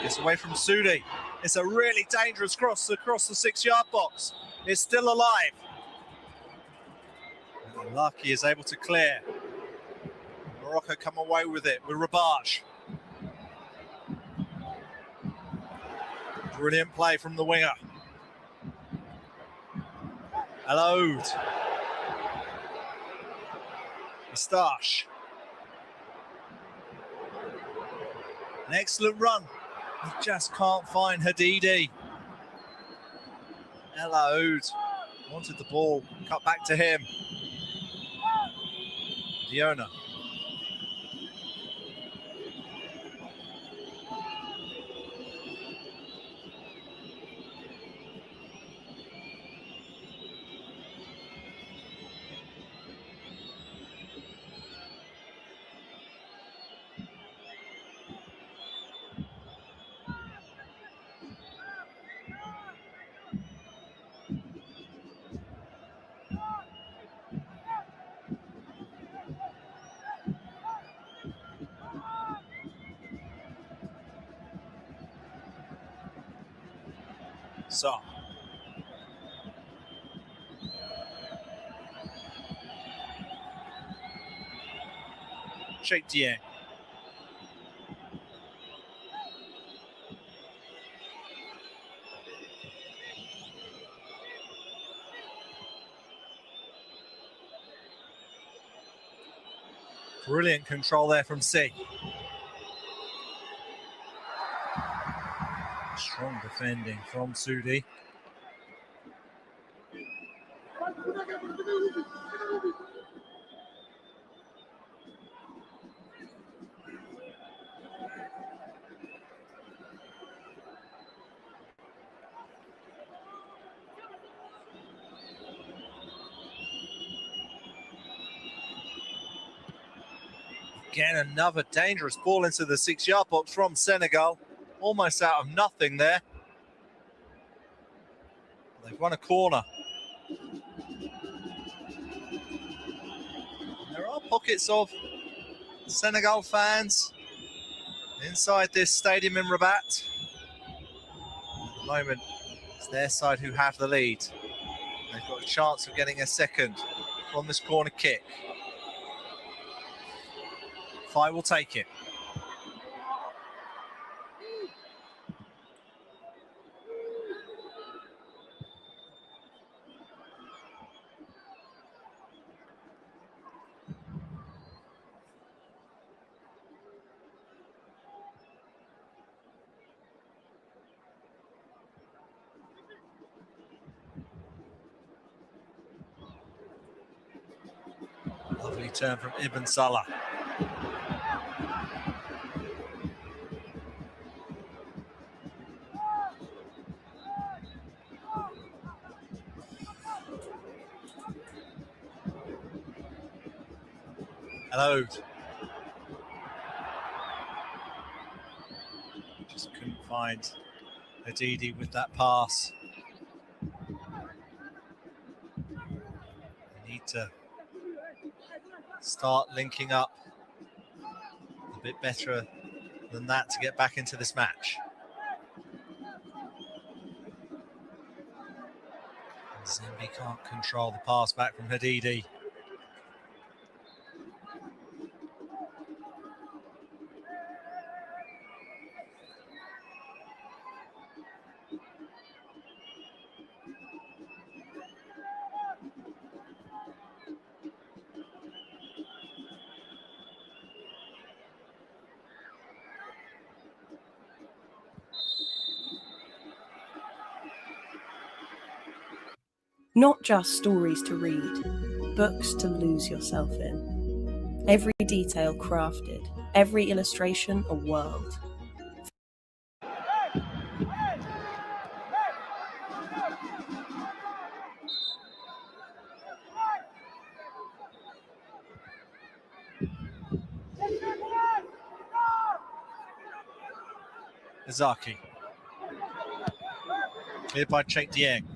Gets away from Sudi. It's a really dangerous cross across the 6-yard box. It's still alive. And Lucky is able to clear. Morocco come away with it with Rabaj. Brilliant play from the winger. Hello. Moustache. An excellent run. He just can't find Hadidi. Hello. Wanted the ball. Cut back to him. Diona. So. Jwel Team. Brilliant control there from C. Strong defending from Sudi. Again, another dangerous ball into the 6-yard box from Senegal. Almost out of nothing there. They've won a corner. There are pockets of Senegal fans inside this stadium in Rabat. At the moment, it's their side who have the lead. They've got a chance of getting a second from this corner kick. Fai will take it. Lovely turn from Ibn Salah. Hello. Just couldn't find Hadidi with that pass. They need to start linking up a bit better than that to get back into this match. Zimbi can't control the pass back from Hadidi. Not just stories to read, books to lose yourself in. Every detail crafted, every illustration a world. Izaki. Cleared by Jwel Team.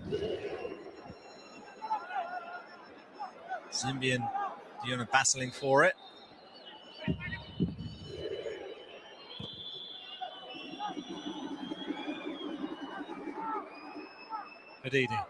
Zimbi and Diona battling for it. Hadidi.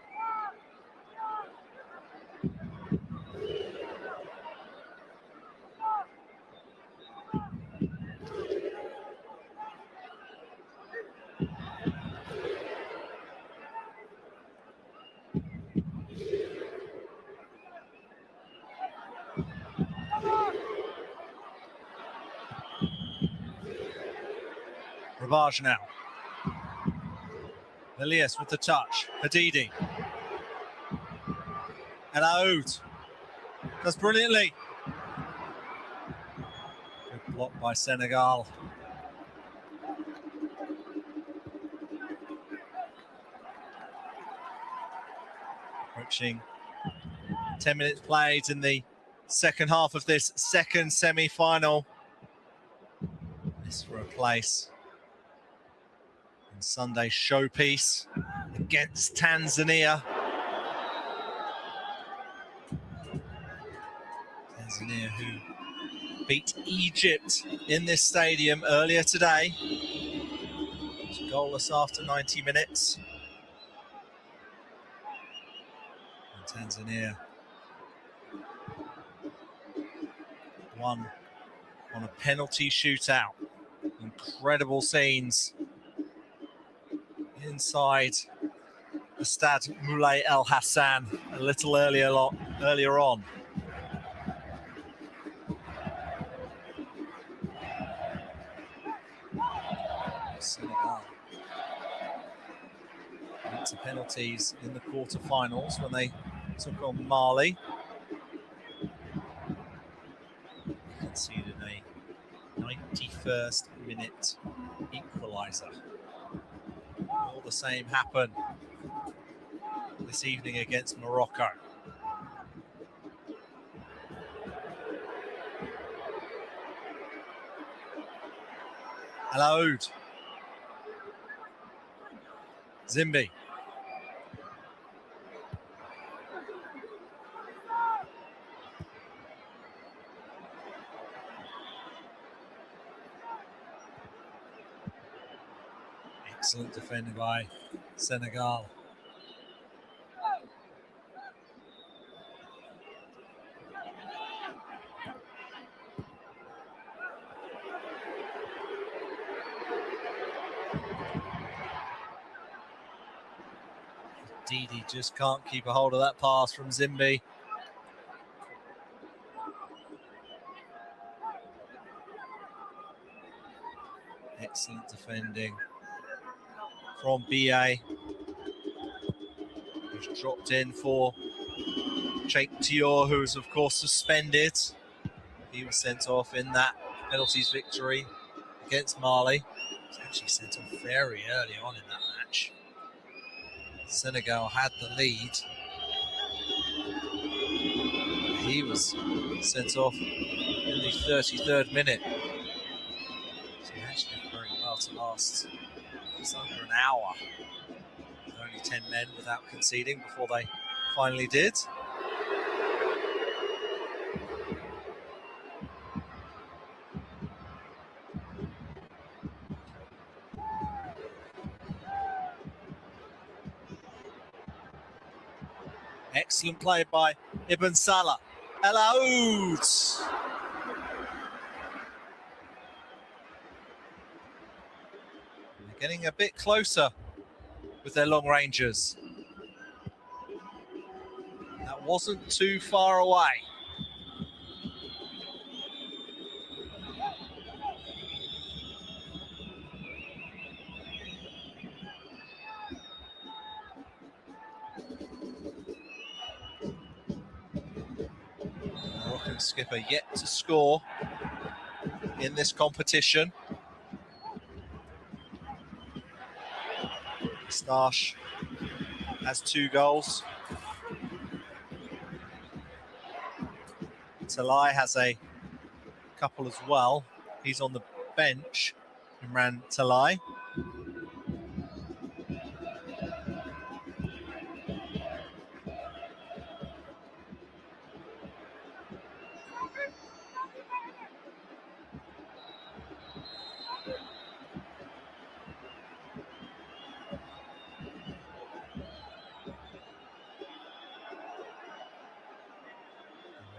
Ravage now. Elias with the touch. Hadidi. And Aoud does brilliantly. Good block by Senegal. Approaching 10 minutes played in the second half of this second semi-final. This for a place in Sunday's showpiece against Tanzania. Tanzania who beat Egypt in this stadium earlier today. Goalless after 90 minutes. Tanzania won on a penalty shootout. Incredible scenes inside the Stade Moulay El Hassan a little earlier on. Senegal went to penalties in the quarterfinals when they took on Mali. Conceded a 91st minute equaliser. All the same happen this evening against Morocco. Alaoud. Zimbi. Excellent defending by Senegal. Didi just can't keep a hold of that pass from Zimbi. Excellent defending from BA. Who's dropped in for Cheikh Tior, who was of course suspended. He was sent off in that penalties victory against Mali. He was actually sent off very early on in that match. Senegal had the lead. He was sent off in the 33rd minute. So he actually did very well to last just under an hour. With only 10 men without conceding before they finally did. Excellent play by Ibn Salah. Alaoud. They're getting a bit closer with their long rangers. That wasn't too far away. Moroccan skipper yet to score in this competition. Stash has 2 goals. Talai has a couple as well. He's on the bench, Imran Talai.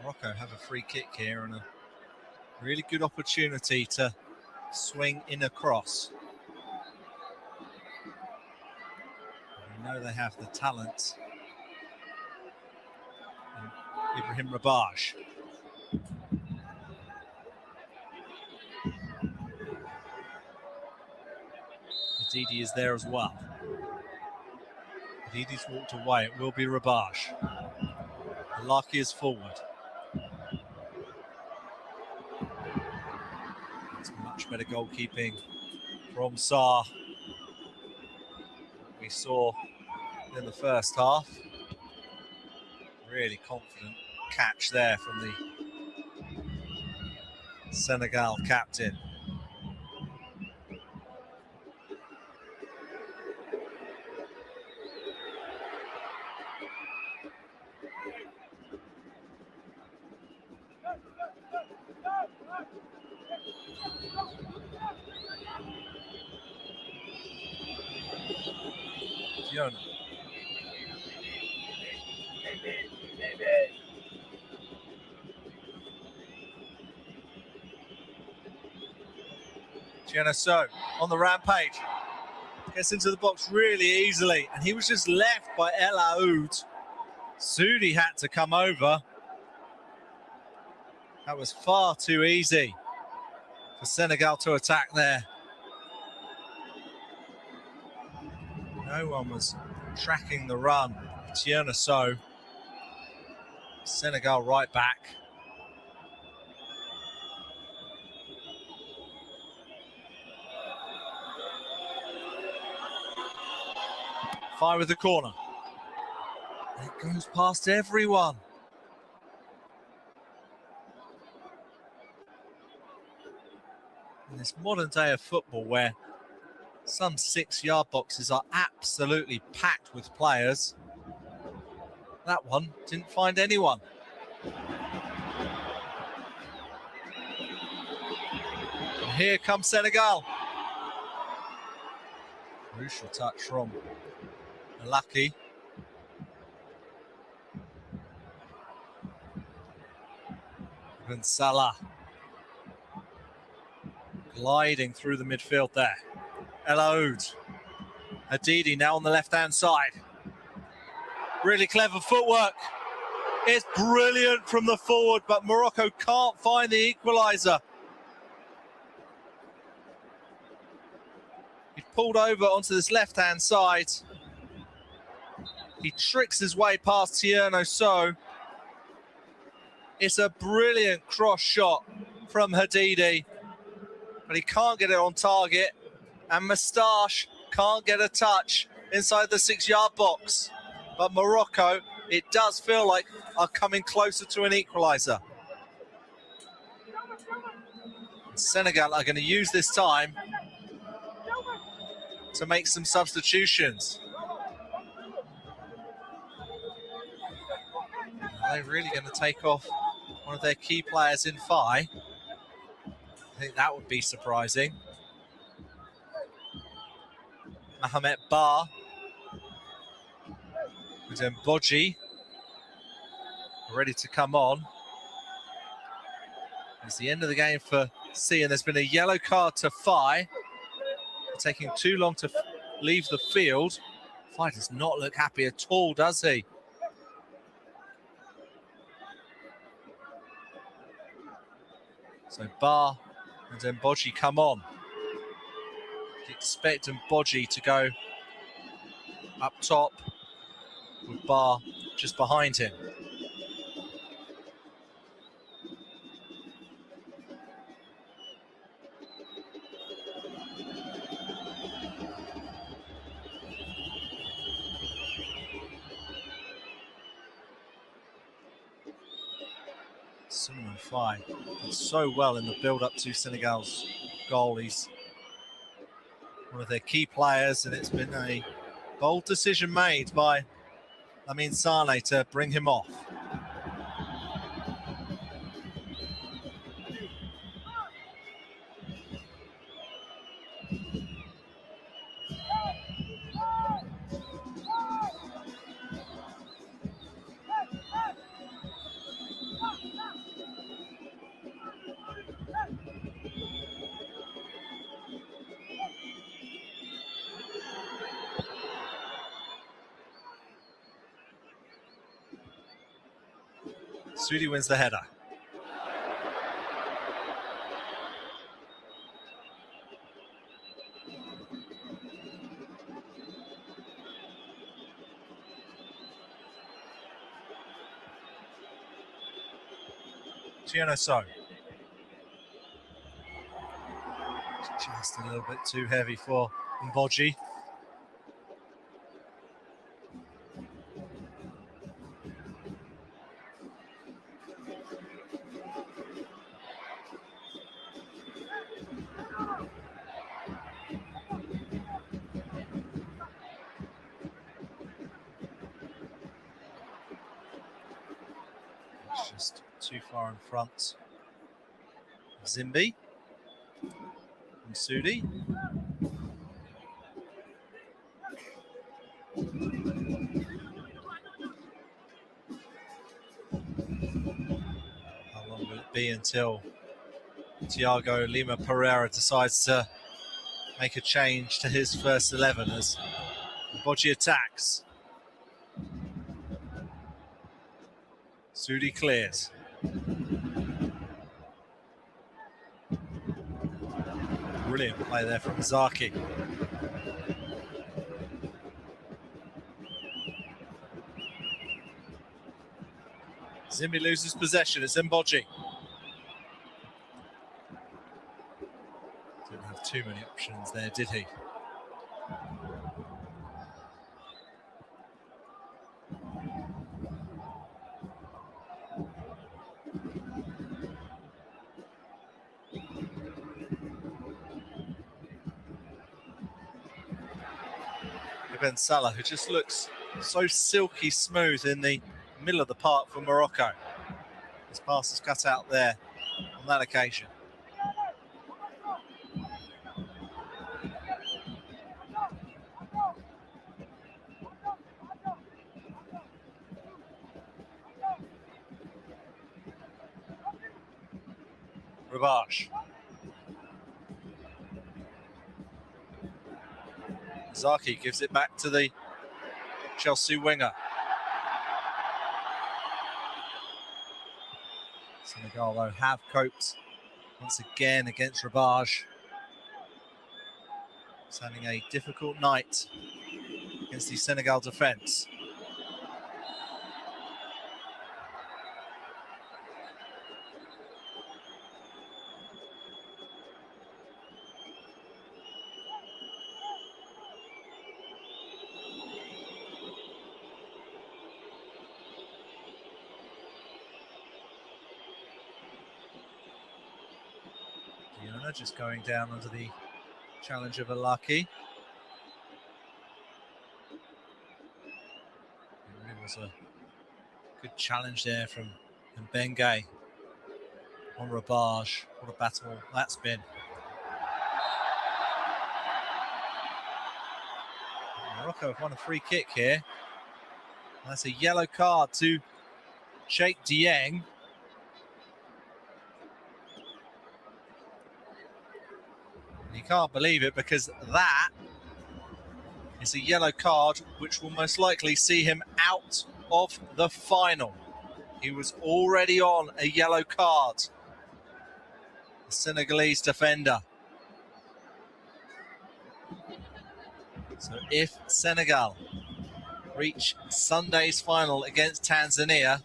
Morocco have a free kick here and a really good opportunity to swing in a cross. We know they have the talent in Ibrahim Rabaj. Didi is there as well. Didi's walked away. It will be Rabaj. Laki is forward. It's much better goalkeeping from Sarr. We saw in the first half. Really confident catch there from the Senegal captain. Fiona. So on the rampage. Gets into the box really easily, and he was just left by El Aoud. Sudi had to come over. That was far too easy for Senegal to attack there. No one was tracking the run. So Senegal right back. Fire with the corner. It goes past everyone. In this modern day of football where some 6-yard boxes are absolutely packed with players, that one didn't find anyone. And here comes Senegal. Crucial touch from Lucky. And Salah gliding through the midfield there. El Aoud. Hadidi now on the left-hand side. Really clever footwork. It's brilliant from the forward, but Morocco can't find the equaliser. He's pulled over onto this left-hand side. He tricks his way past So. It's a brilliant cross shot from Hadidi, but he can't get it on target. And Moustache can't get a touch inside the 6-yard box. But Morocco, it does feel like, are coming closer to an equaliser. Senegal are going to use this time to make some substitutions. Are they really going to take off one of their key players in Faye? I think that would be surprising. Mohamed Bar. And then Bodji ready to come on. It's the end of the game for C, and there's been a yellow card to Faye. Taking too long to leave the field. Faye does not look happy at all, does he? So Bar and then Bodji come on. Expect Bodji to go up top with Bar just behind him. Simon Faye did so well in the build-up to Senegal's goal. He's one of their key players, and it's been a bold decision made by Lamine Sane to bring him off. Sudi wins the header. So. Just a little bit too heavy for Bodji. Just too far in front. Zimbi and Sudi. How long will it be until Thiago Lima Pereira decides to make a change to his first 11 as Bodji attacks. Sudi clears. Brilliant play there from Zaki. Zimbi loses possession. It's Mbodji. Didn't have too many options there, did he? Ben Salah, who just looks so silky smooth in the middle of the park for Morocco. His pass is cut out there on that occasion. Ravage. Zaki gives it back to the Chelsea winger. Senegal, though, have coped once again against Ravage. It's having a difficult night against the Senegal defence. Just going down under the challenge of Alaki. It really was a good challenge there from Mbenge on Ravage. What a battle that's been. Morocco have won a free kick here. That's a yellow card to Sheikh Dieng. You can't believe it because that is a yellow card which will most likely see him out of the final. He was already on a yellow card, the Senegalese defender. So if Senegal reach Sunday's final against Tanzania,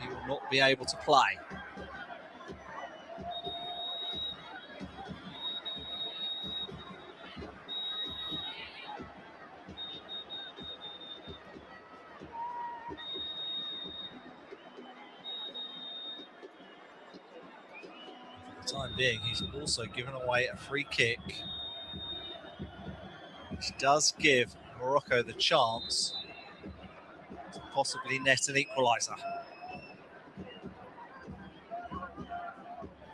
he will not be able to play. Time being, he's also given away a free kick, which does give Morocco the chance to possibly net an equaliser.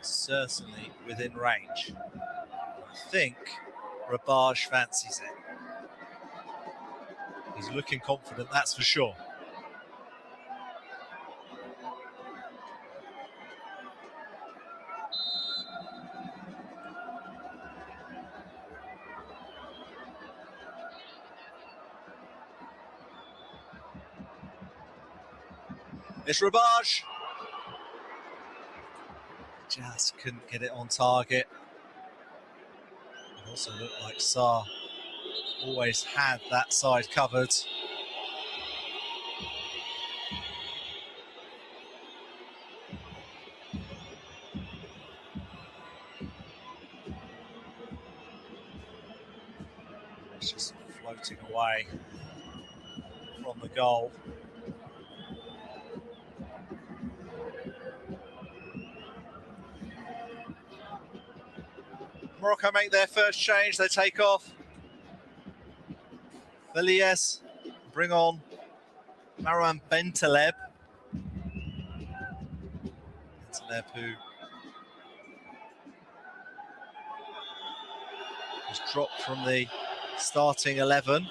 Certainly within range. I think Ravage fancies it. He's looking confident, that's for sure. It's Ravage. Just couldn't get it on target. It also looked like Sarr always had that side covered. It's just floating away from the goal. Morocco make their first change. They take off Veliez, bring on Marouane Bentaleb. Bentaleb, who was dropped from the starting 11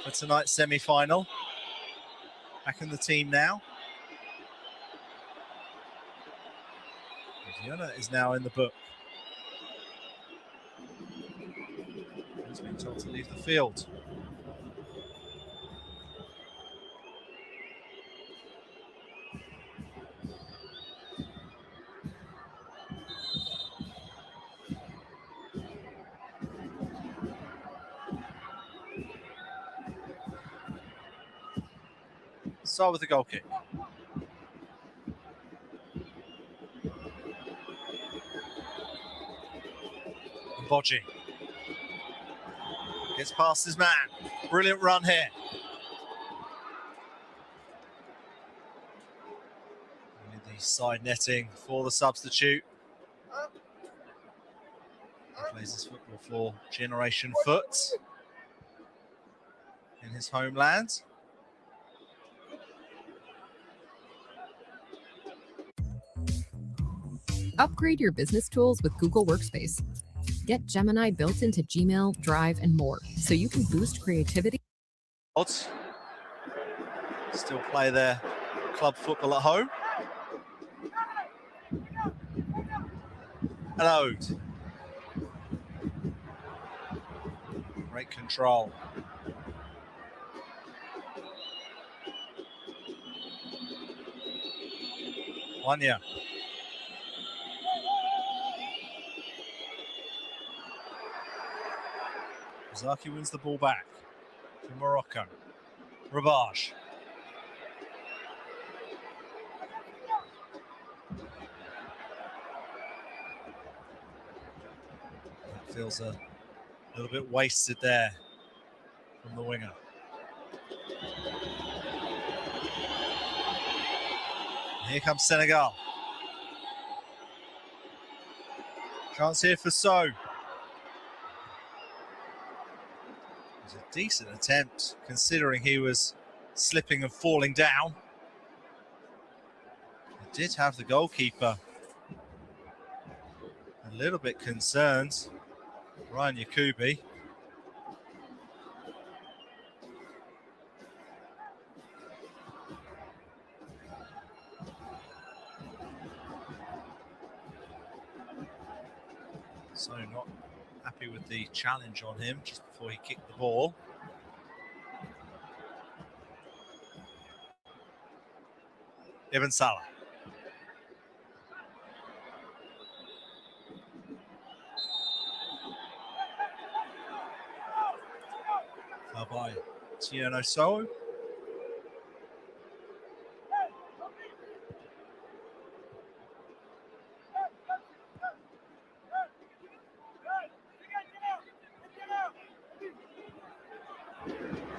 for tonight's semi-final. Back in the team now. Fiona is now in the book. He's been told to leave the field. Start with the goal kick. Bodgy gets past his man. Brilliant run here. Only the side netting for the substitute. He plays his football for Generation Foot in his homeland. Upgrade your business tools with Google Workspace. Get Gemini built into Gmail, Drive, and more, so you can boost creativity. Still play their club football at home. An ode. Great control. Wanya. Zaki wins the ball back for Morocco. Ravage. Feels a little bit wasted there from the winger. Here comes Senegal. Chance here for So. It was a decent attempt considering he was slipping and falling down. It did have the goalkeeper a little bit concerned. Ryan Yakubi. So not happy with the challenge on him just before he kicked the ball. Ibn Salah. By Tiano So.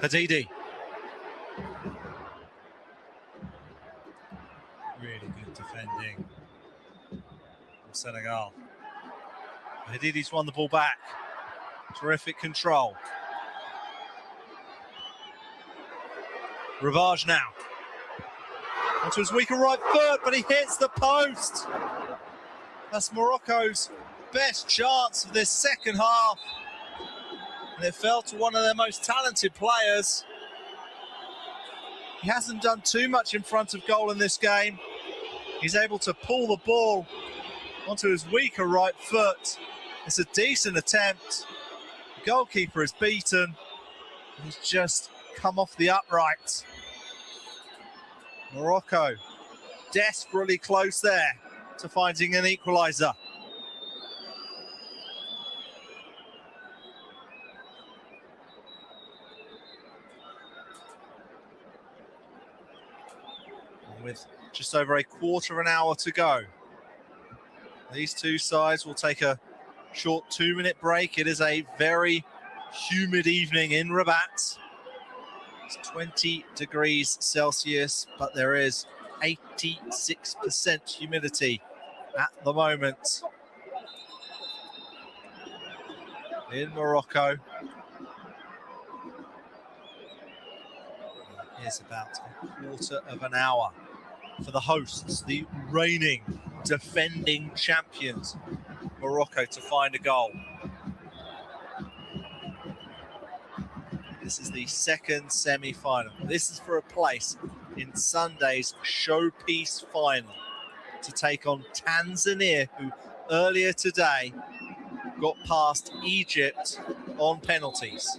Hadidi. Really good defending from Senegal. Hadidi's won the ball back. Terrific control. Ravage now. Onto his weaker right foot, but he hits the post. That's Morocco's best chance of this second half. And it fell to one of their most talented players. He hasn't done too much in front of goal in this game. He's able to pull the ball onto his weaker right foot. It's a decent attempt. The goalkeeper is beaten. He's just come off the upright. Morocco desperately close there to finding an equaliser. And with just over a quarter of an hour to go, these two sides will take a short 2-minute break. It is a very humid evening in Rabat. 20 degrees Celsius, but there is 86% humidity at the moment in Morocco. Here's about a quarter of an hour for the hosts, the reigning, defending champions, Morocco, to find a goal. This is the second semi-final. This is for a place in Sunday's showpiece final to take on Tanzania, who earlier today got past Egypt on penalties.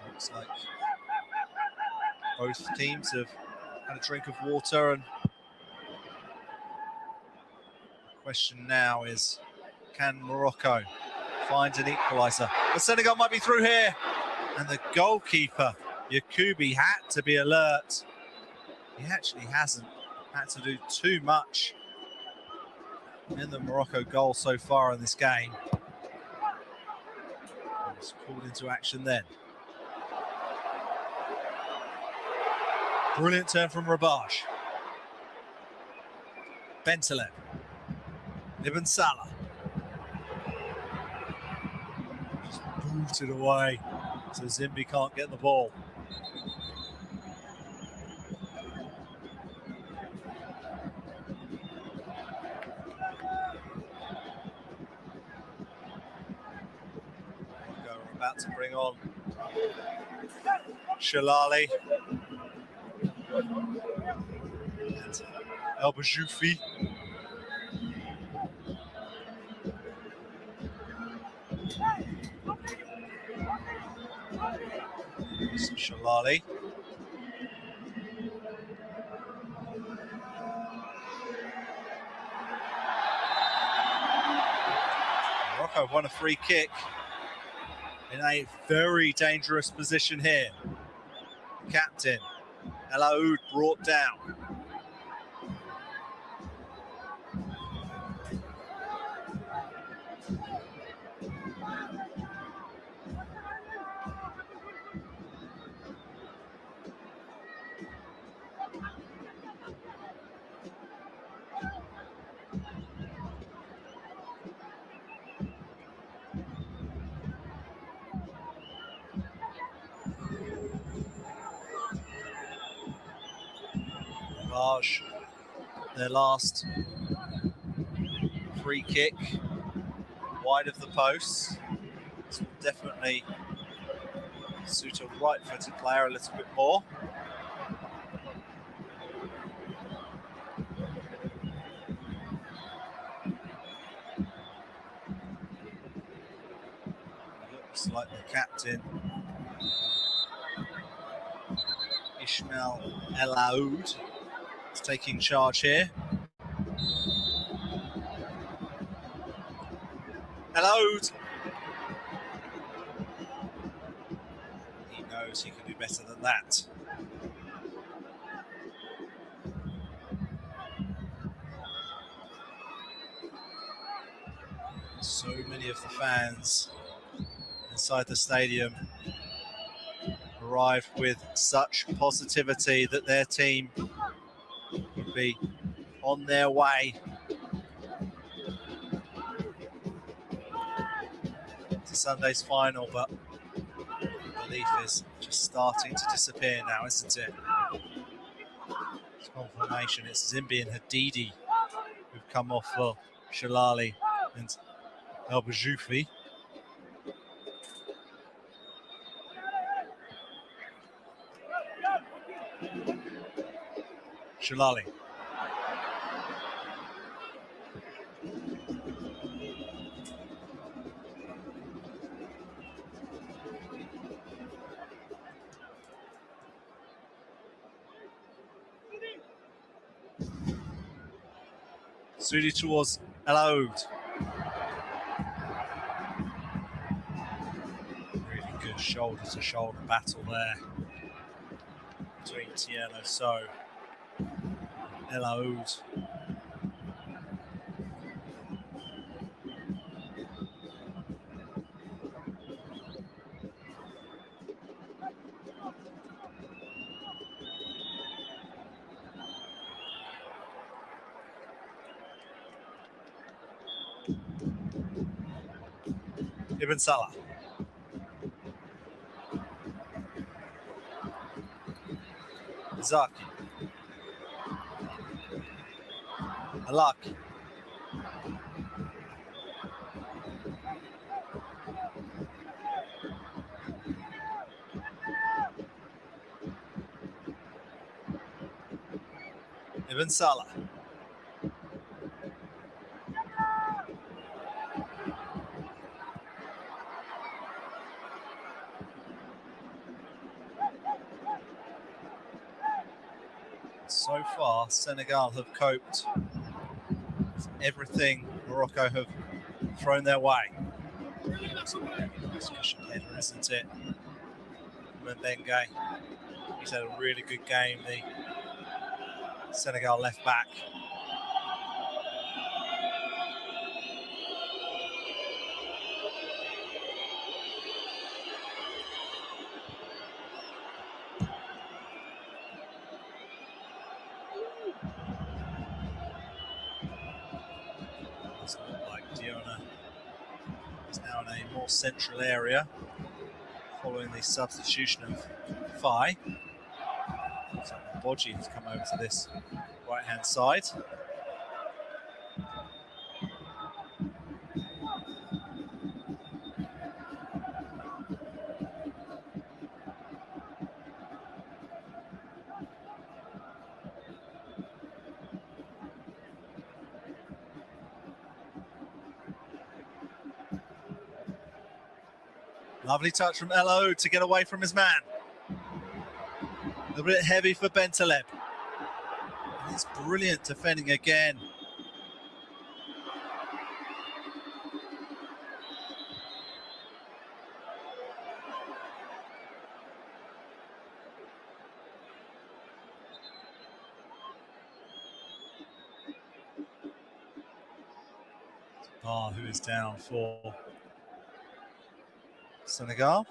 Looks like both teams have had a drink of water, and the question now is, can Morocco find an equaliser? But Senegal might be through here, and the goalkeeper, Yakubi, had to be alert. He actually hasn't had to do too much in the Morocco goal so far in this game. He was called into action then. Brilliant turn from Rabash. Bentaleb. Ibn Salah. Just booted away so Zimbi can't get the ball. We're about to bring on Shalali. And El Bajoufi. Shalali. Morocco won a free kick in a very dangerous position here. Captain El Aoud brought down. Raj, their last free kick, wide of the posts. This will definitely suit a right-footed player a little bit more. Looks like the captain, Ismail El Aoud, is taking charge here. El Aoud. He knows he can do better than that. So many of the fans inside the stadium arrived with such positivity that their team would be on their way to Sunday's final, but belief is just starting to disappear now, isn't it? It's confirmation. It's Zimbi and Hadidi who've come off for Shalali and El Bajoufi. Shalali. Sudi towards El Aoud. Really good shoulder-to-shoulder battle there between Tieno So and El Aoud. Ibn Salah. Zaki. Alaki. Ibn Salah. So far, Senegal have coped with everything Morocco have thrown their way. It's cushioned header, isn't it? Mbenge. He's had a really good game, the Senegal left back. Doesn't look like Diona is now in a more central area following the substitution of Fai. So Bodji has come over to this right-hand side. Lovely touch from Elo to get away from his man. A little bit heavy for Bentaleb. And it's brilliant defending again. Bar, who is down for Senegal.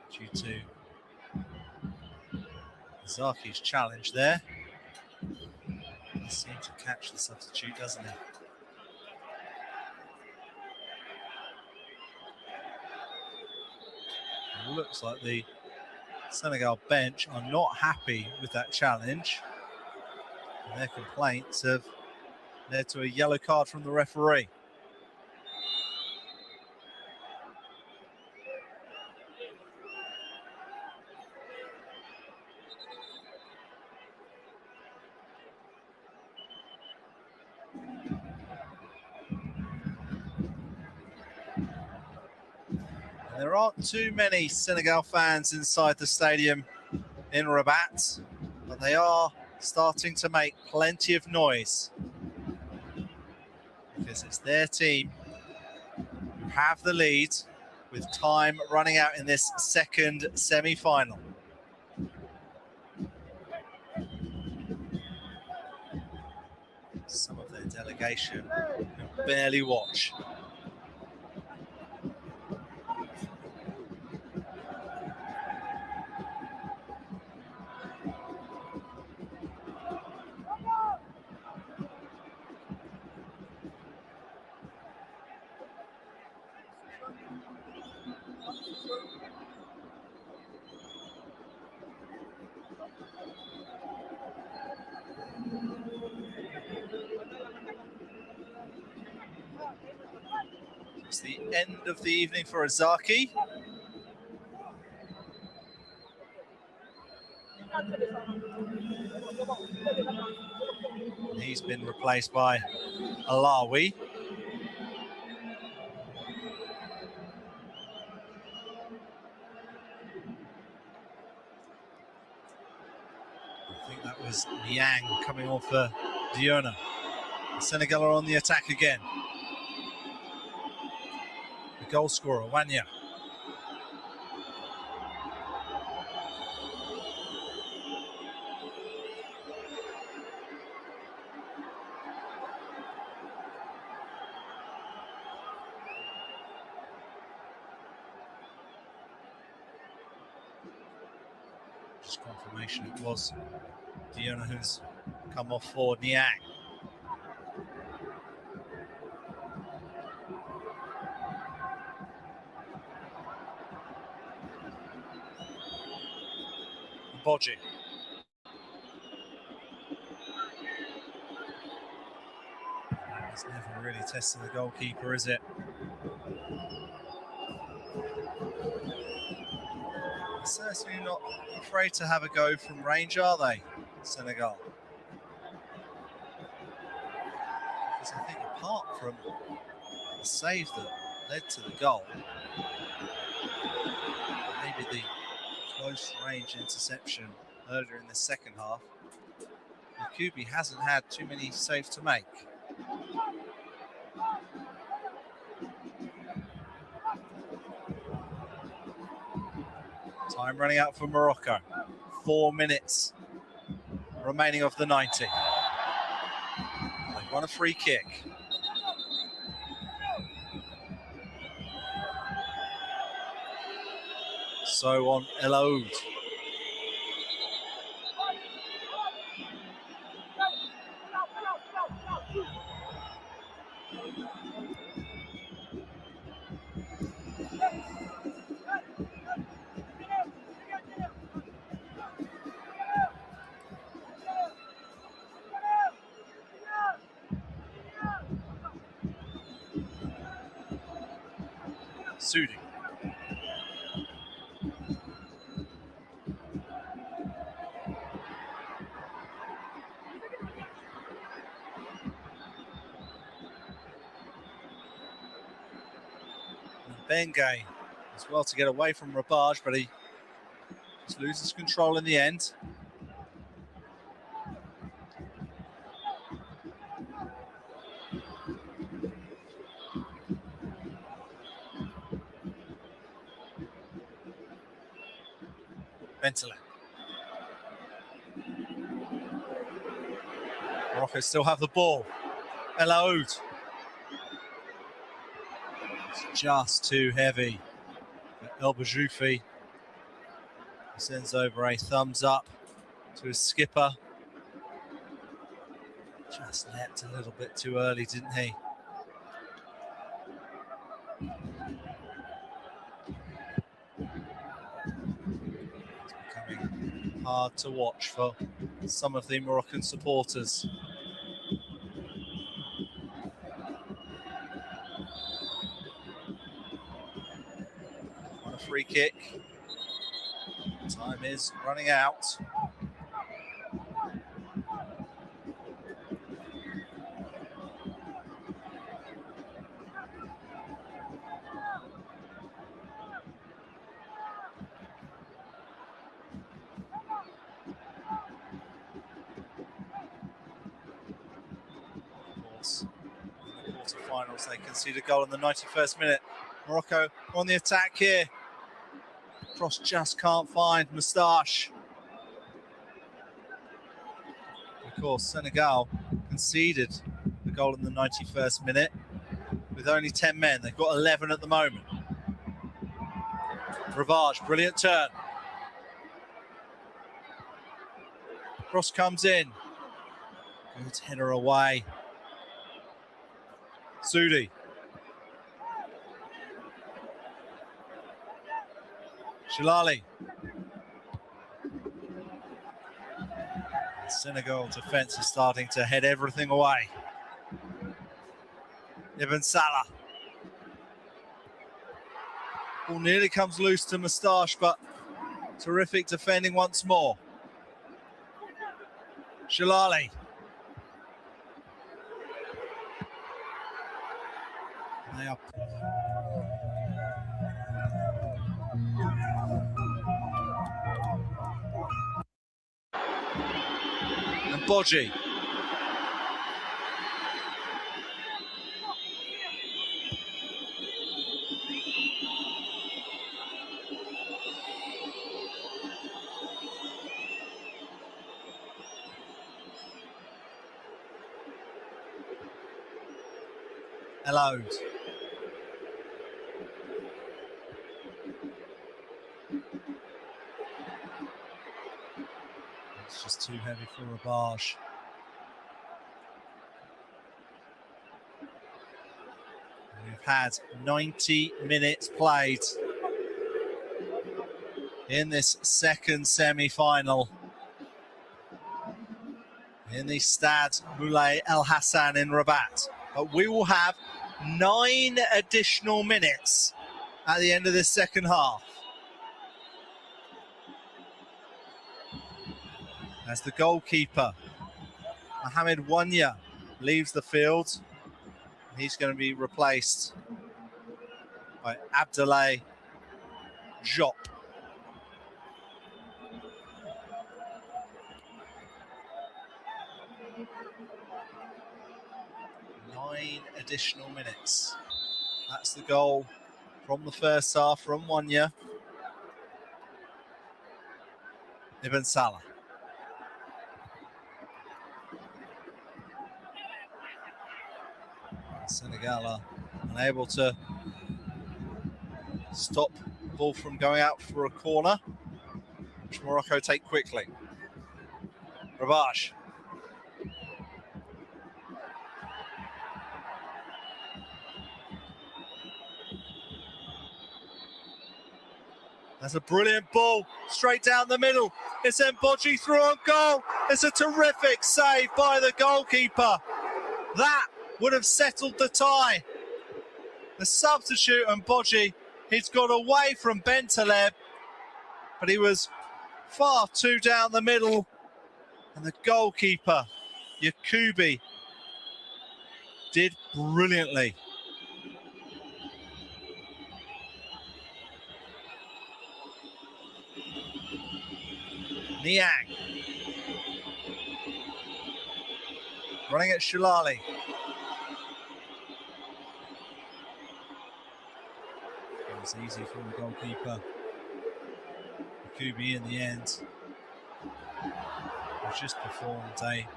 Due to Zaki's challenge there. He seemed to catch the substitute, doesn't he? It looks like the Senegal bench are not happy with that challenge. And their complaints have led to a yellow card from the referee. There aren't too many Senegal fans inside the stadium in Rabat, but they are starting to make plenty of noise because it's their team who have the lead with time running out in this second semi-final. Some of their delegation can barely watch. It's the end of the evening for Azaki. And he's been replaced by Alawi. I think that was Niang coming off for Diona. Senegal are on the attack again. The goal scorer, Wanya. Just confirmation it was Diona who's come off for Niang. Bodji. It's never really testing the goalkeeper, is it? Certainly not afraid to have a go from range, are they, Senegal? Because I think apart from the save that led to the goal, maybe the close range interception earlier in the second half, Yakubi hasn't had too many saves to make. Time running out for Morocco. 4 minutes remaining of the 90. They've won a free kick. So on El Oud. Sudi. Bengay as well to get away from Rabaj, but he just loses control in the end. Bentaleb. Morocco still have the ball. El Oud. It's just too heavy. El Bajoufi sends over a thumbs up to his skipper. Just leapt a little bit too early, didn't he? It's becoming hard to watch for some of the Moroccan supporters. On a free kick. Time is running out. In the quarterfinals, they concede a goal in the 91st minute. Morocco on the attack here. Cross just can't find Moustache. Of course, Senegal conceded the goal in the 91st minute with only 10 men. They've got 11 at the moment. Ravage, brilliant turn. Cross comes in. Good header away. Sudi. Shilali. Senegal defence is starting to head everything away. Ibn Salah. Ball nearly comes loose to Moustache, but terrific defending once more. Shilali. They are. And Bodji. El Oud. It's just too heavy for Ravage. We've had 90 minutes played in this second semi-final in the Stade Moulay El Hassan in Rabat. But we will have 9 additional minutes at the end of this second half. as the goalkeeper, Mohamed Wanya, leaves the field. He's going to be replaced by Abdoulaye Diop. Nine additional minutes. That's the goal from the first half from Wanya. Ibn Salah. Senegal are unable to stop the ball from going out for a corner, which Morocco take quickly. Ravage. That's a brilliant ball, straight down the middle. It's Mbodji through on goal. It's a terrific save by the goalkeeper. That would have settled the tie. The substitute, Mbodji, he's got away from Bentaleb, but he was far too down the middle. And the goalkeeper, Yakubi, did brilliantly. Niang. Running at Shilali. It was easy for the goalkeeper. Yakubi in the end has just performed a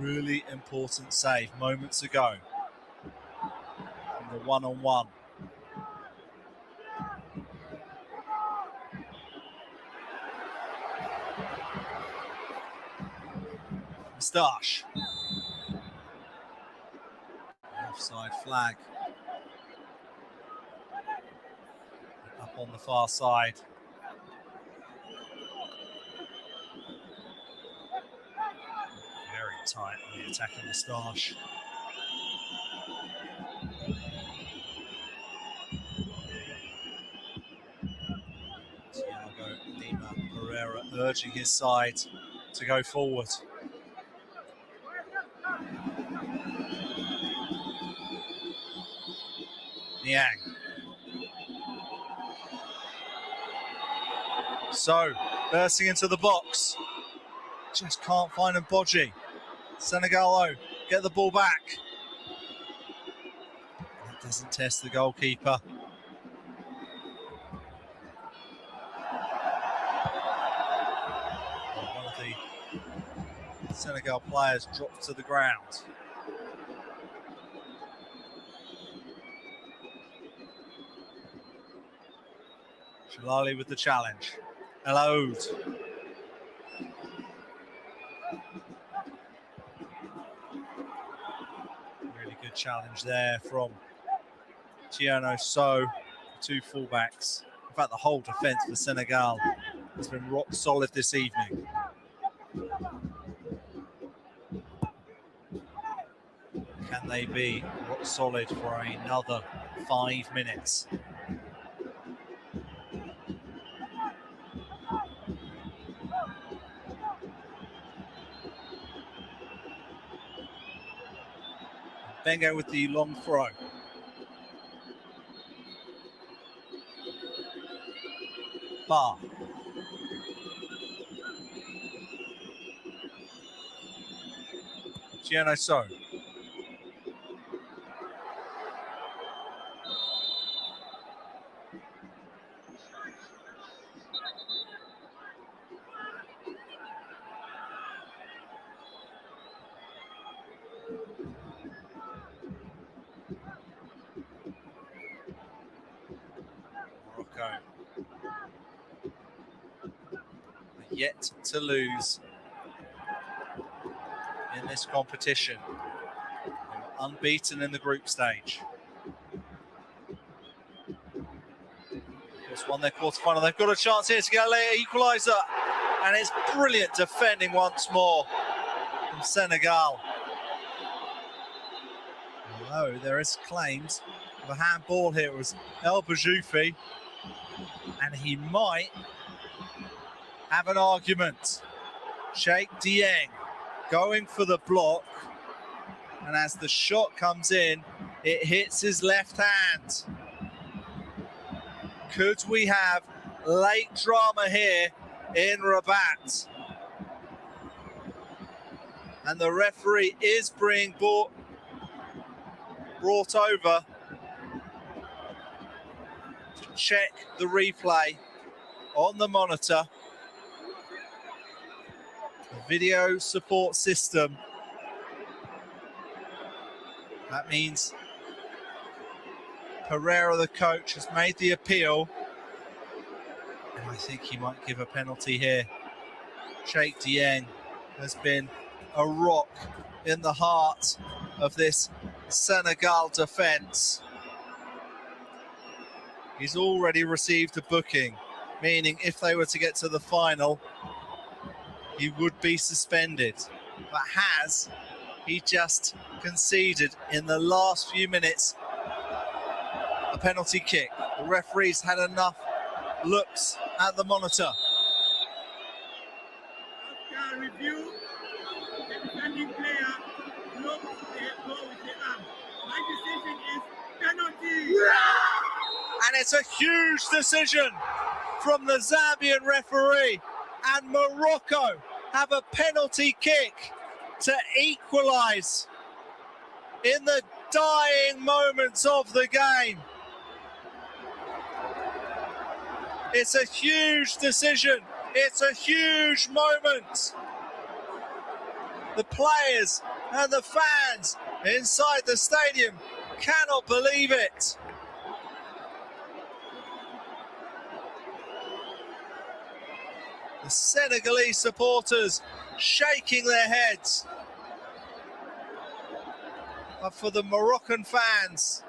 really important save moments ago. The one-on-one. Moustache. Offside flag. Up on the far side. Very tight on the attacking Moustache. Thiago Lima Pereira urging his side to go forward. Niang. So, bursting into the box. Just can't find Mbodji. Senegal, though, get the ball back. That doesn't test the goalkeeper. One of the Senegal players dropped to the ground. Shalali with the challenge. El Aoud. Really good challenge there from Tiano So, two fullbacks. In fact, the whole defence for Senegal has been rock solid this evening. Can they be rock solid for another 5 minutes? Bengo with the long throw. Bar. Giano So. Yet to lose in this competition. They were unbeaten in the group stage. Just won their quarterfinal. They've got a chance here to get a later equaliser. And it's brilliant defending once more from Senegal. Although there is claims of a handball here. It was El Bajoufi. And he might have an argument. Sheikh Dieng going for the block, and as the shot comes in, it hits his left hand. Could we have late drama here in Rabat? And the referee is being brought over to check the replay on the monitor. The video support system. That means Pereira, the coach, has made the appeal. And I think he might give a penalty here. Sheikh Dieng has been a rock in the heart of this Senegal defence. He's already received a booking, meaning if they were to get to the final, he would be suspended. But has he just conceded in the last few minutes a penalty kick? The referee's had enough looks at the monitor. After review, the defending player blocked the ball with the arm. My decision is penalty. And it's a huge decision from the Zambian referee. And Morocco have a penalty kick to equalise in the dying moments of the game. It's a huge decision. It's a huge moment. The players and the fans inside the stadium cannot believe it. The Senegalese supporters shaking their heads. But for the Moroccan fans,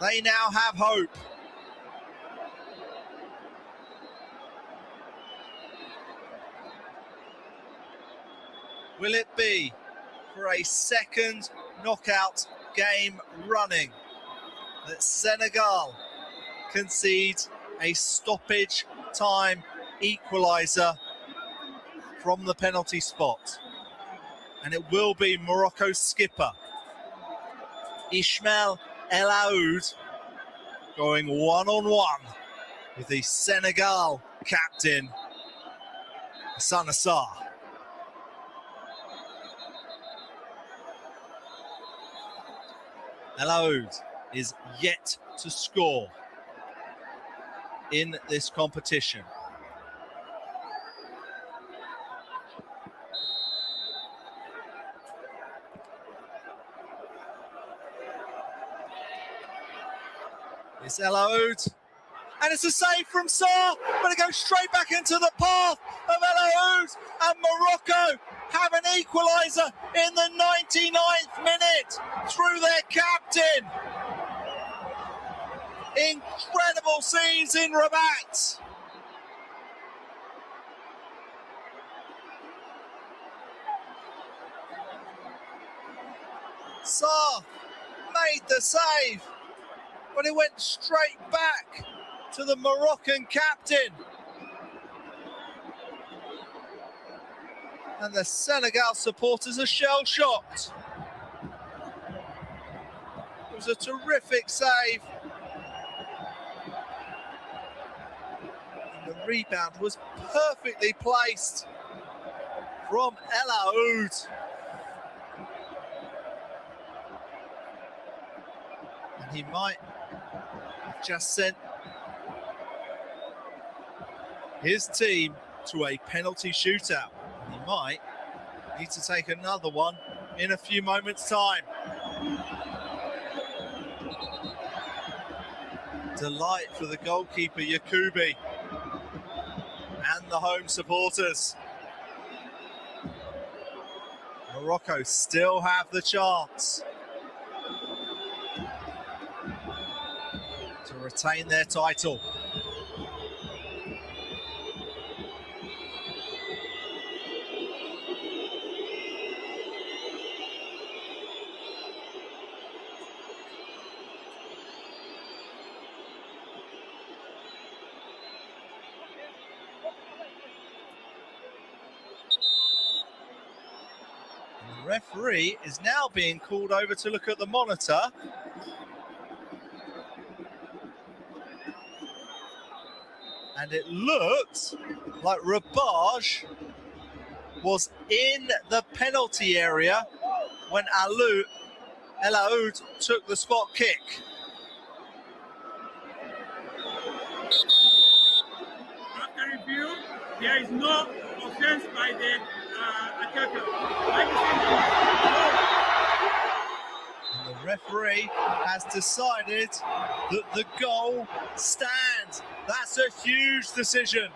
they now have hope. Will it be for a second knockout game running that Senegal concedes a stoppage time equaliser from the penalty spot? And it will be Morocco's skipper, Ismail El Aoud, going one-on-one with the Senegal captain, Hassan Assar. El Aoud is yet to score in this competition. It's El Aoud, and it's a save from Sarr, but it goes straight back into the path of El Aoud, and Morocco have an equaliser in the 99th minute through their captain. Incredible scenes in Rabat. Sarr made the save, but it went straight back to the Moroccan captain. And the Senegal supporters are shell-shocked. It was a terrific save. And the rebound was perfectly placed from El Aoud. And he might have just sent his team to a penalty shootout. He might need to take another one in a few moments' time. Delight for the goalkeeper, Yakubi, and the home supporters. Morocco still have the chance to retain their title. The referee is now being called over to look at the monitor. And it looks like Rabaj was in the penalty area when El Aoud took the spot kick. After review, there is no offense by the attacker. And the referee has decided that the goal stands. That's a huge decision.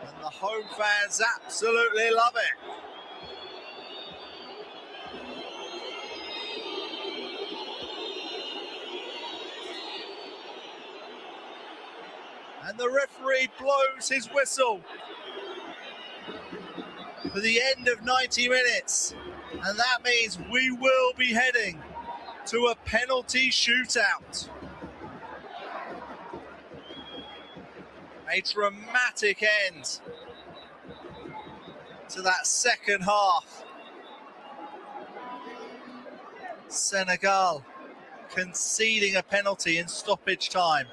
And the home fans absolutely love it. And the referee blows his whistle for the end of 90 minutes. And that means we will be heading to a penalty shootout. A dramatic end to that second half. Senegal conceding a penalty in stoppage time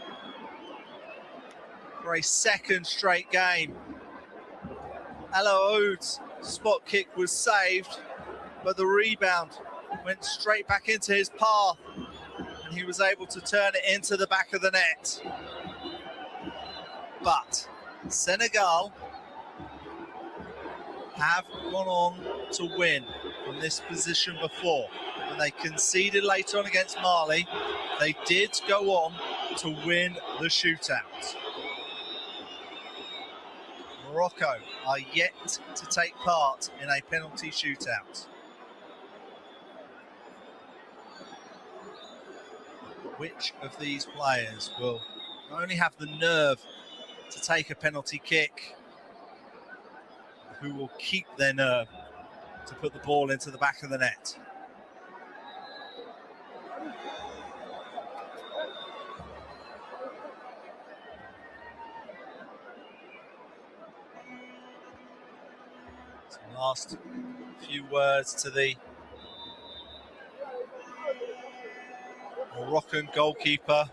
for a second straight game. El Aoud's spot kick was saved, but the rebound went straight back into his path and he was able to turn it into the back of the net. But Senegal have gone on to win from this position before. When they conceded later on against Mali, they did go on to win the shootout. Morocco are yet to take part in a penalty shootout. Which of these players will not only have the nerve to take a penalty kick, who will keep their nerve to put the ball into the back of the net? So last few words to the Moroccan goalkeeper,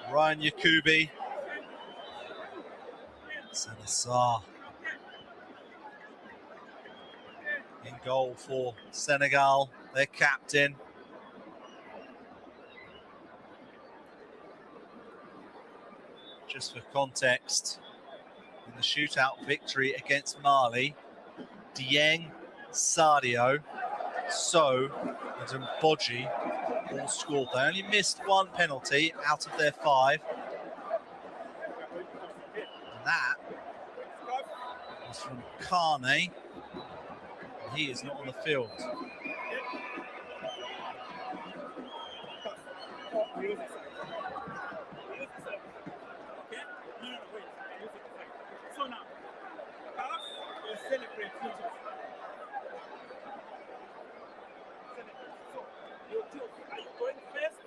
Ryan Yakubi. Senessar in goal for Senegal, their captain. Just for context, in the shootout victory against Mali, Dieng, Sadio, So and Mboji all scored. They only missed one penalty out of their 5. And that was from Kane. He is not on the field. So now, will celebrate futures. So, you choose, are you going first?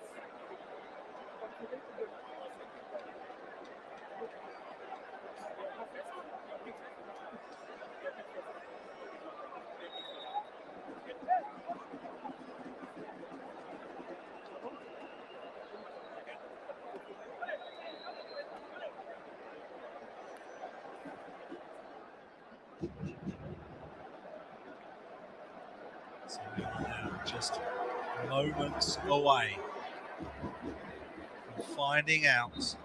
So we are now just moments away from finding out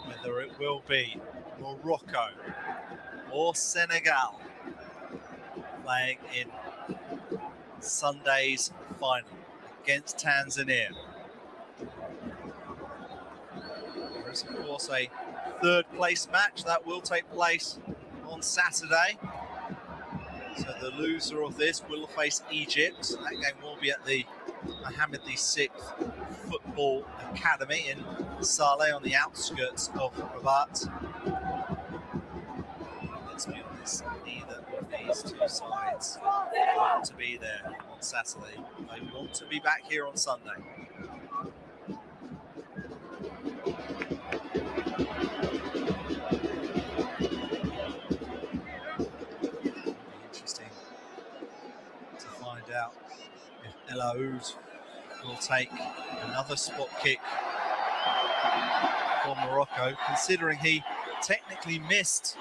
whether it will be Morocco or Senegal playing in Sunday's final against Tanzania. There is, of course, a third place match that will take place on Saturday. So the loser of this will face Egypt. That game will be at the Mohammed VI Football Academy in Saleh on the outskirts of Rabat. Let's be honest, neither of these two sides want to be there on Saturday. They want to be back here on Sunday. Alaoud will take another spot kick for Morocco, considering he technically missed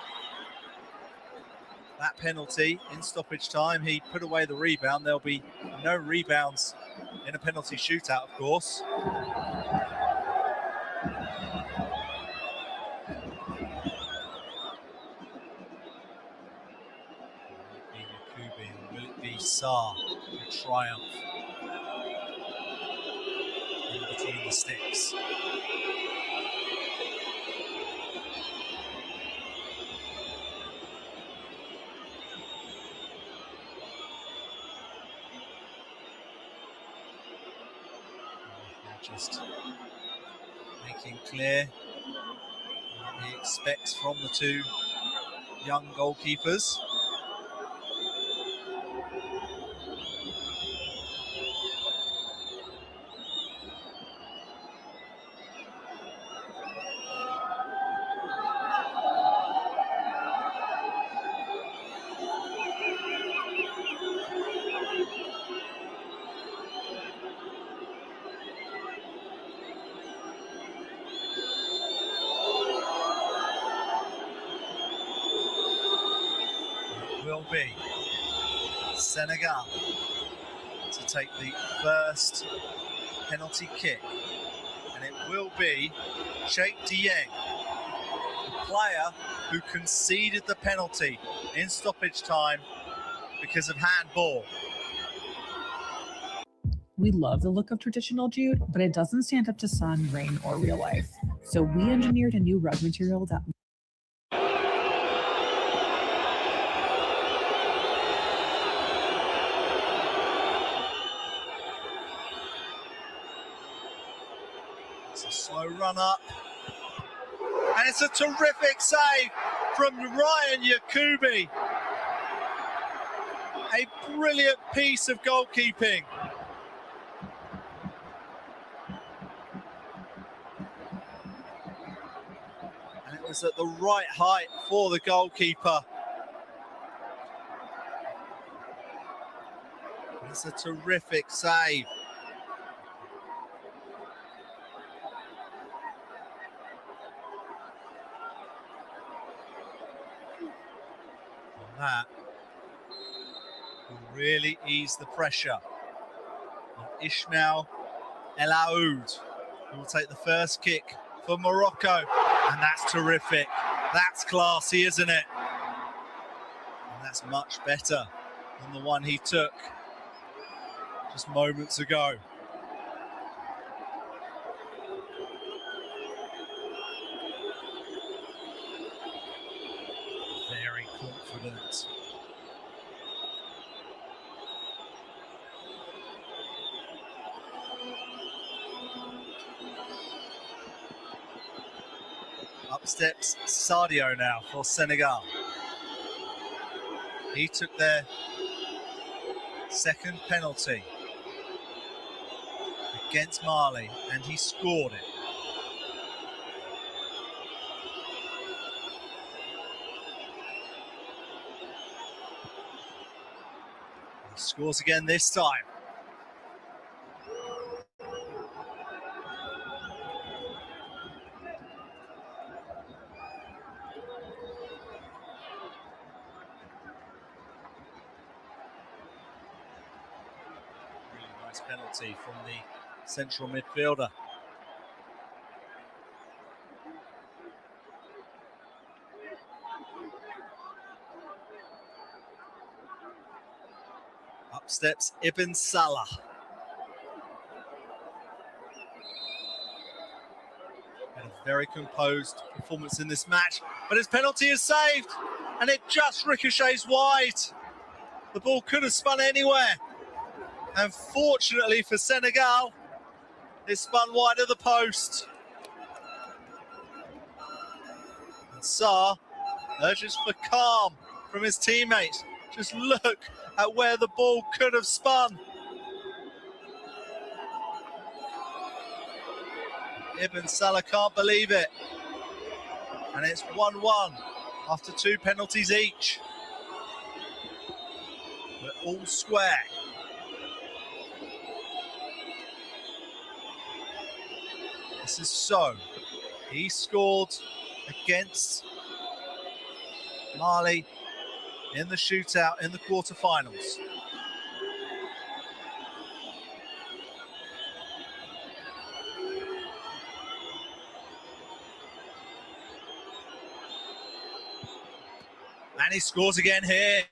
that penalty in stoppage time. He put away the rebound. There'll be no rebounds in a penalty shootout, of course. Will it be Saar who triumph in between the sticks? Just making clear what he expects from the two young goalkeepers. Will be Senegal to take the first penalty kick, and it will be Cheikh Dieng, the player who conceded the penalty in stoppage time because of handball. We love the look of traditional jute, but it doesn't stand up to sun, rain, or real life. So we engineered a new rug material that Slow run up, and it's a terrific save from Ryan Yakubi. A brilliant piece of goalkeeping. And it was at the right height for the goalkeeper. It's a terrific save. That will really ease the pressure on Ismail El Aoud, who will take the first kick for Morocco. And that's terrific. That's classy, isn't it? And that's much better than the one he took just moments ago. Very confident. Up steps Sadio now for Senegal. He took their second penalty against Mali and he scored it. He scores again this time. Penalty from the central midfielder. Up steps Ibn Salah. Had a very composed performance in this match, but his penalty is saved and it just ricochets wide. The ball could have spun anywhere. And fortunately for Senegal, it spun wide of the post. And Saar urges for calm from his teammates. Just look at where the ball could have spun. Ibn Salah can't believe it. And it's 1-1 after 2 penalties each. We're all square. This is So. He scored against Mali in the shootout in the quarterfinals. And he scores again here.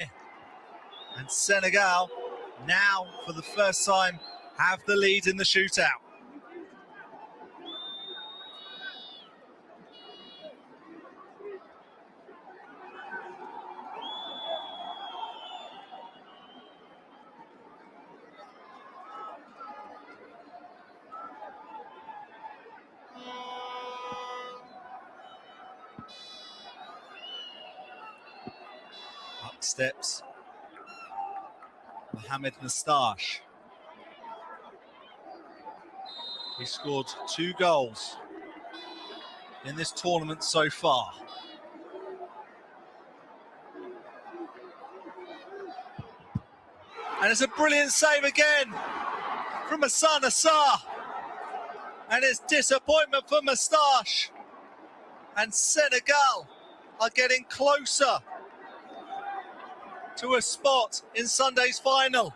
And Senegal now, for the first time, have the lead in the shootout. Up steps Mohamed Nastash. He scored 2 goals in this tournament so far. And it's a brilliant save again from Hassan Assar. And it's disappointment for Moustache. And Senegal are getting closer to a spot in Sunday's final.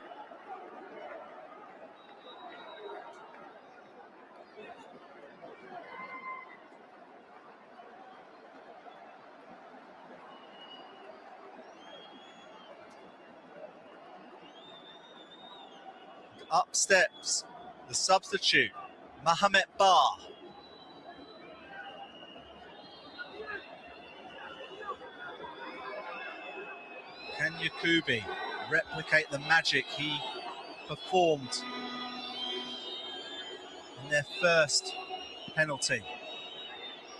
Up steps the substitute, Mohamed Bar. Can Yakubi replicate the magic he performed in their first penalty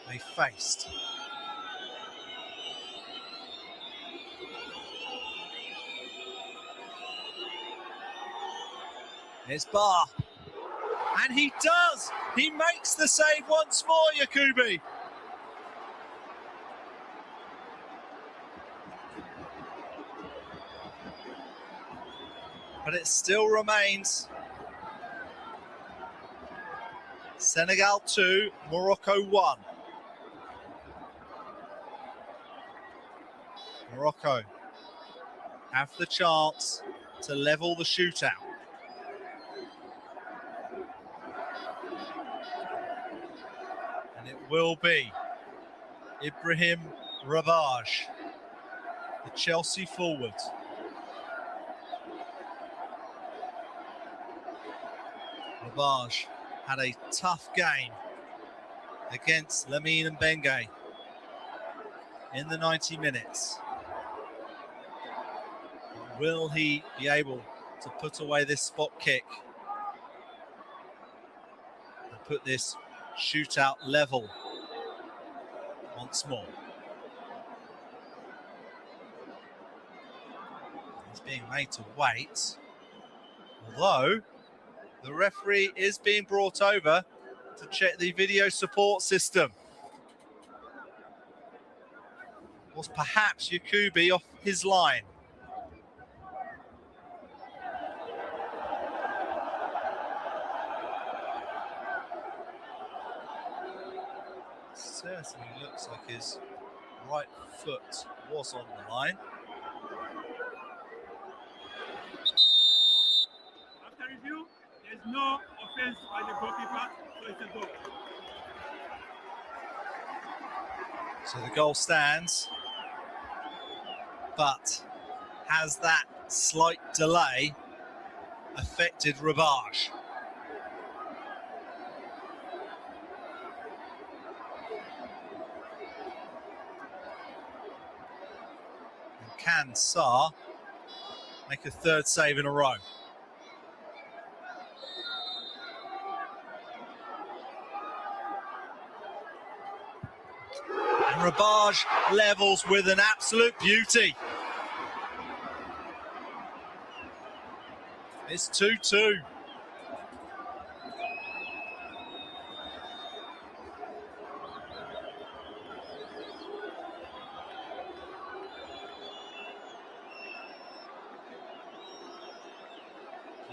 they faced? It's Bar. And he does! He makes the save once more, Yakubi. But it still remains Senegal 2, Morocco 1. Morocco have the chance to level the shootout. And it will be Ibrahim Ravage, the Chelsea forward. Ravage had a tough game against Lamine Mbenge in the 90 minutes. Will he be able to put away this spot kick and put this shootout level once more? He's being made to wait, although the referee is being brought over to check the video support system. Was perhaps Yakubi off his line? Certainly looks like his right foot was on the line. After review, there's no offense by the goalkeeper, so it's a goal. So the goal stands, but has that slight delay affected Ravage? And can Sarr make a third save in a row? And Ravage levels with an absolute beauty. It's 2-2.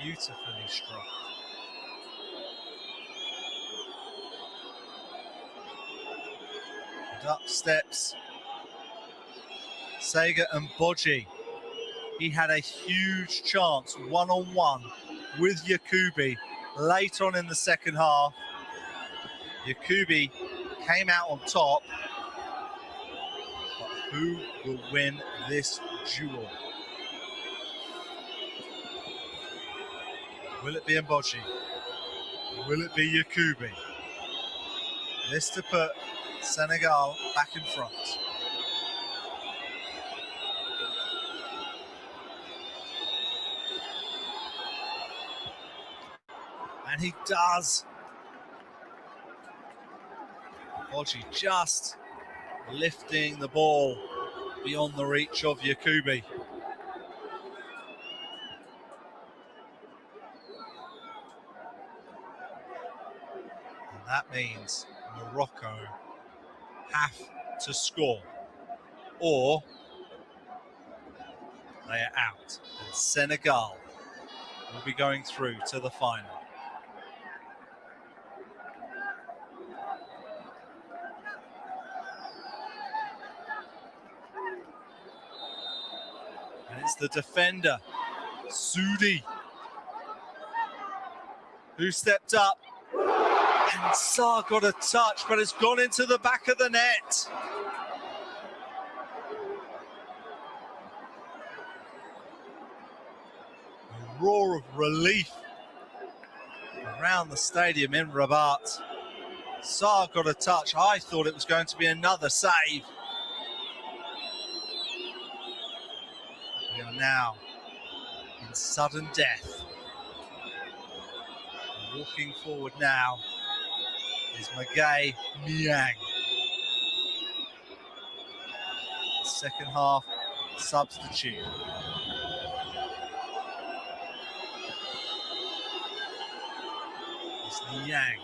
Beautifully struck. And up steps Sega and Bodji. He had a huge chance one-on-one with Yakubi late on in the second half. Yakubi came out on top. But who will win this duel? Will it be Mboji? Will it be Yakubi? This to put Senegal back in front. And he does. Bodji just lifting the ball beyond the reach of Yakubi. And that means Morocco have to score or they are out. And Senegal will be going through to the final. And it's the defender, Sudi, who stepped up. And Sarr got a touch, but it's gone into the back of the net. A roar of relief around the stadium in Rabat. Sarr got a touch. I thought it was going to be another save. We are now in sudden death. Walking forward now is Magay Niang. Second half substitute. It's Niang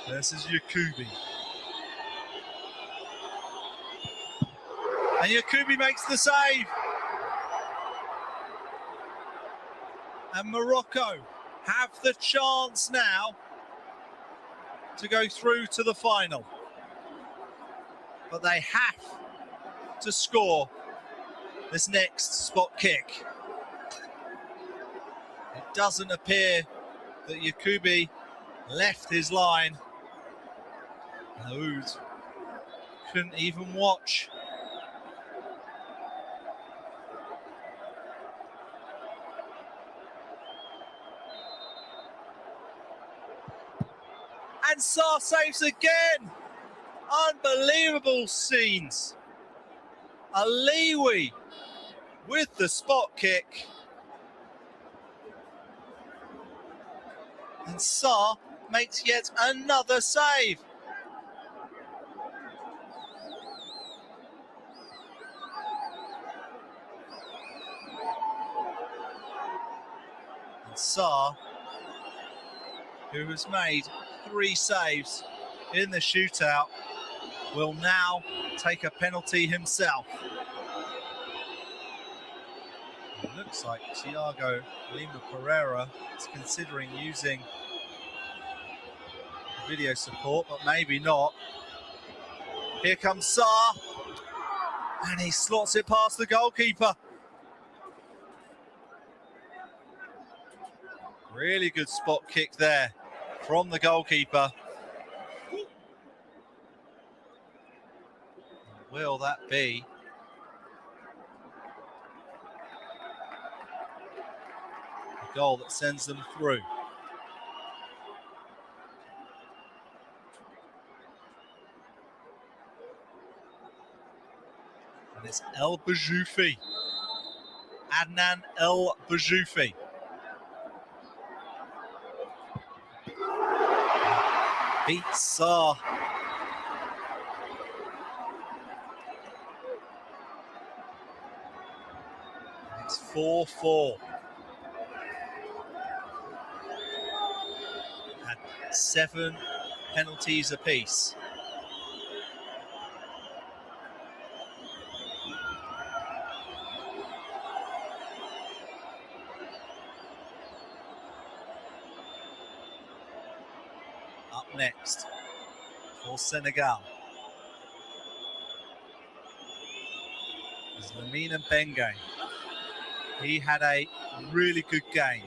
versus Yakubi. And Yakubi makes the save. And Morocco have the chance now to go through to the final. But they have to score this next spot kick. It doesn't appear that Yakubi left his line. Oud couldn't even watch. And Sarr saves again. Unbelievable scenes. Aliwi with the spot kick. And Sarr makes yet another save. And Sarr, who has made 3 saves in the shootout, will now take a penalty himself. It looks like Thiago Lima Pereira is considering using video support, but maybe not. Here comes Sarr, and he slots it past the goalkeeper. Really good spot kick there from the goalkeeper. Will that be a goal that sends them through? And it's El Bajoufi, Adnan El Bajoufi. Beats Sarr. It's 4-4. Had 7 penalties apiece. Up next, for Senegal. Is Lamine Mbengue. He had a really good game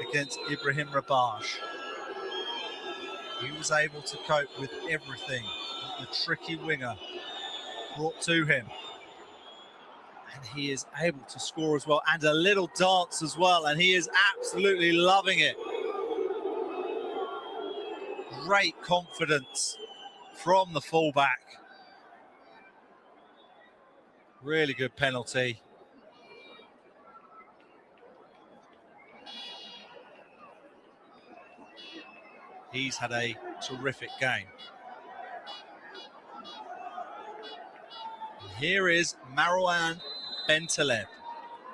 against Ibrahim Rabaj. He was able to cope with everything that the tricky winger brought to him. And he is able to score as well, and a little dance as well, and he is absolutely loving it. Great confidence from the fullback. Really good penalty. He's had a terrific game. And here is Marouane Bentaleb,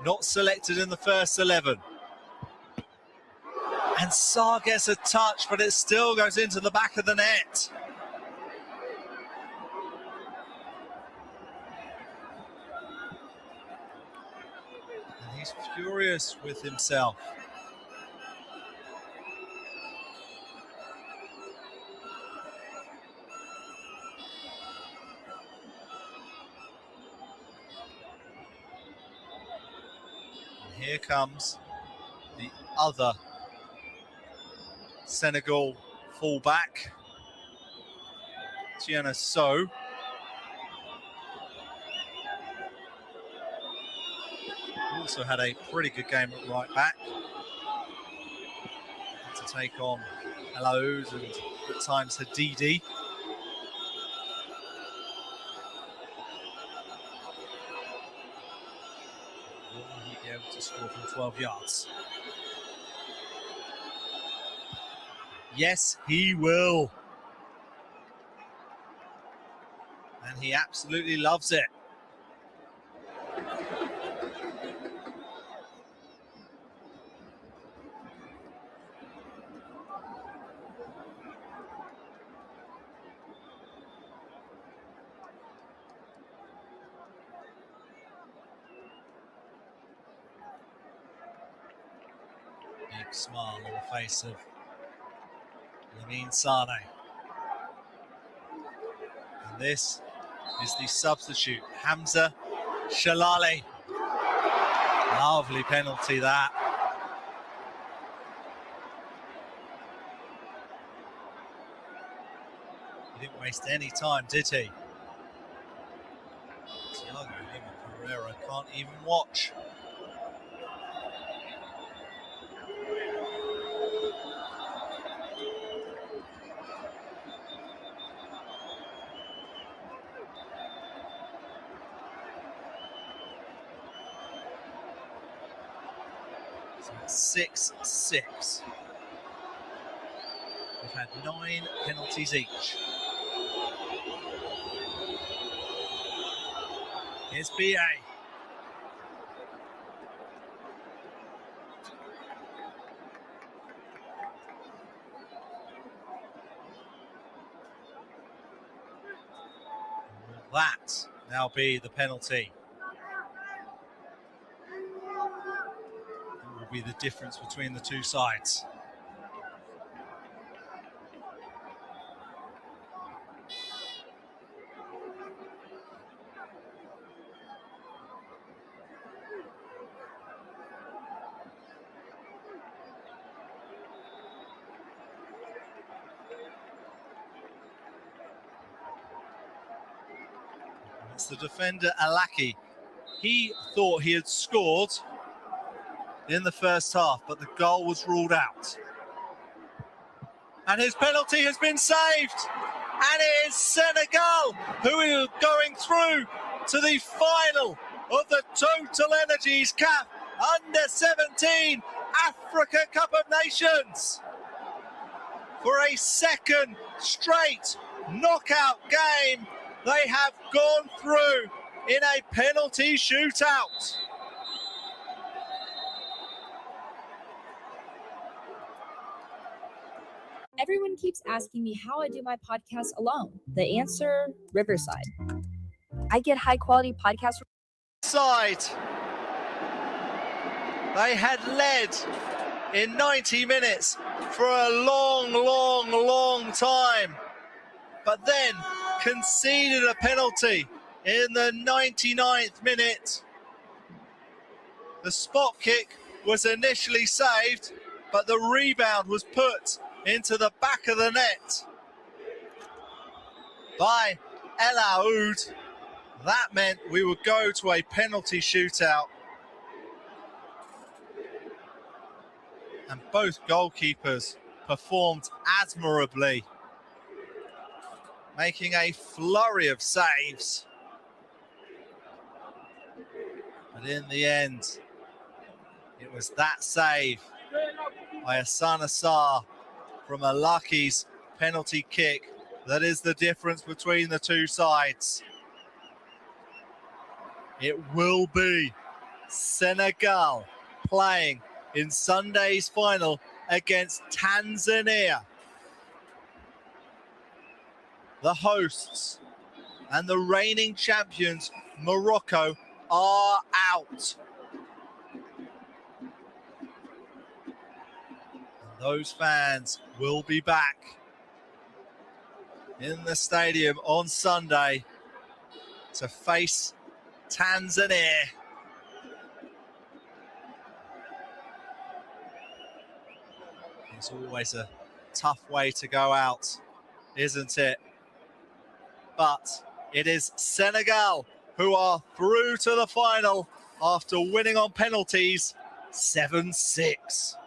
not selected in the first 11. And Sarr gets a touch, but it still goes into the back of the net. And he's furious with himself. And here comes the other Senegal fullback, Tiana Sow. Also had a pretty good game at right back. Had to take on Alaouz and at times Hadidi. Will he be able to score from 12 yards? Yes, he will. And he absolutely loves it. Big smile on the face of Lamine Sane. And this is the substitute, Hamza Shalali. Lovely penalty that. He didn't waste any time, did he? Thiago Lima Pereira can't even watch. So 6-6. We've had 9 penalties each. Here's BA. Will that now be the penalty? That will be the difference between the two sides. It's the defender Alaki. He thought he had scored in the first half, but the goal was ruled out. And his penalty has been saved. And it is Senegal who are going through to the final of the Total Energies CAF Under-17 Africa Cup of Nations for a second straight knockout game. They have gone through in a penalty shootout. Everyone keeps asking me how I do my podcast alone. The answer, Riverside. I get high quality podcasts. Side. They had led in 90 minutes for a long time. but then conceded a penalty in the 99th minute. The spot kick was initially saved, but the rebound was put into the back of the net by El Aoud. That meant we would go to a penalty shootout. And both goalkeepers performed admirably, making a flurry of saves. But in the end, it was that save by Hassan Assar from Alaki's penalty kick that is the difference between the two sides. It will be Senegal playing in Sunday's final against Tanzania, the hosts, and the reigning champions Morocco are out. And those fans will be back in the stadium on Sunday to face Tanzania. It's always a tough way to go out, isn't it? But it is Senegal who are through to the final after winning on penalties 7-6.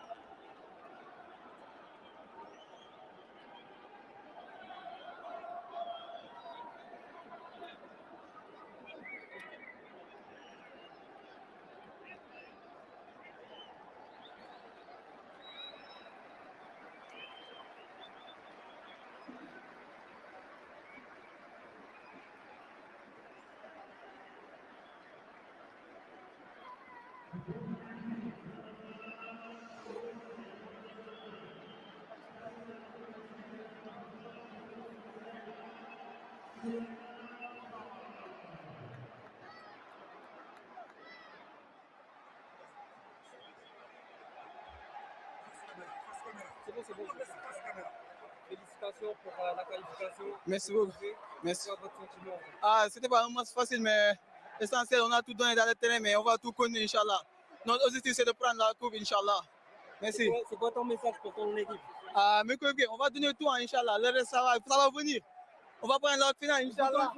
Félicitations pour la qualification. Merci beaucoup. Merci. Ah, c'était pas un match facile, mais l'essentiel, on a tout donné dans le terrain, mais on va tout connaître, Inch'Allah. Notre objectif, c'est de prendre la coupe, Inch'Allah. Merci. C'est quoi ton message pour ton équipe? Ah, mes coéquipiers, on va donner tout, Inch'Allah. Le reste, ça va venir. On va prendre l'autre finale, Inch'Allah.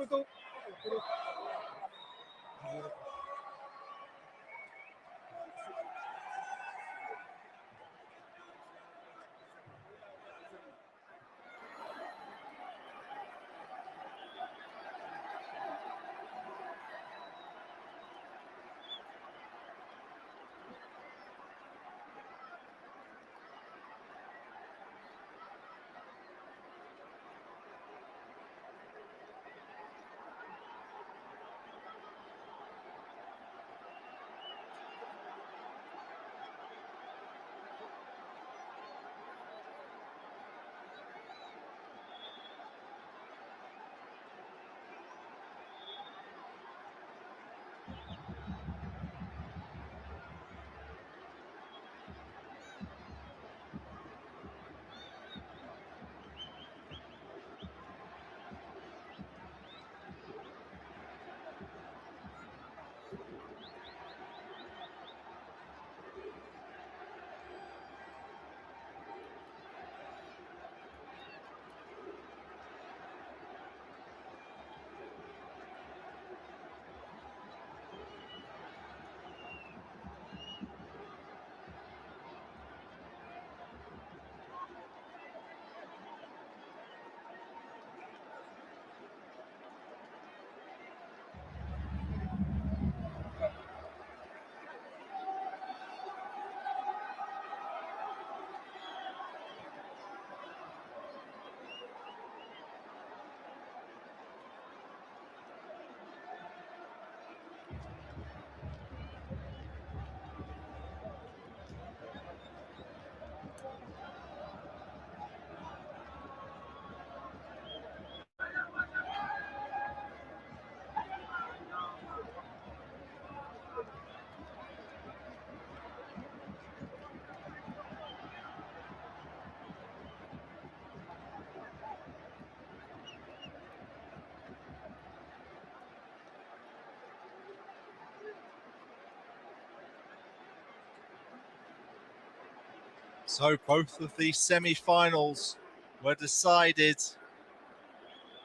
So both of the semi-finals were decided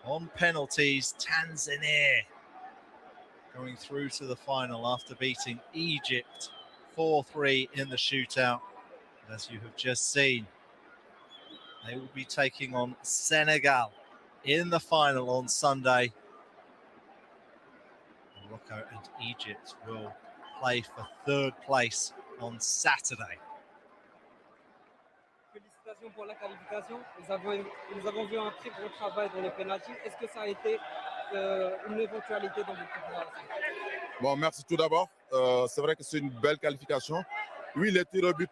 on penalties. Tanzania going through to the final after beating Egypt 4-3 in the shootout. And as you have just seen, they will be taking on Senegal in the final on Sunday. Morocco and Egypt will play for third place on Saturday. Félicitations pour la qualification. Nous avons vu un très gros travail dans les pénaltys. Est-ce que ça a été une éventualité dans votre préparation? Bon, merci tout d'abord. C'est vrai que c'est une belle qualification. Oui, les tirs au but,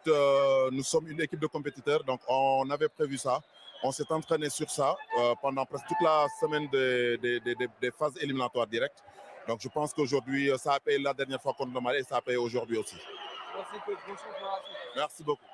nous sommes une équipe de compétiteurs, donc on avait prévu ça. On s'est entraîné sur ça pendant presque toute la semaine des phases éliminatoires directes. Donc je pense qu'aujourd'hui, ça a payé la dernière fois contre le Mali et ça a payé aujourd'hui aussi. Merci, coach. Bonne chance pour la suite. Merci beaucoup.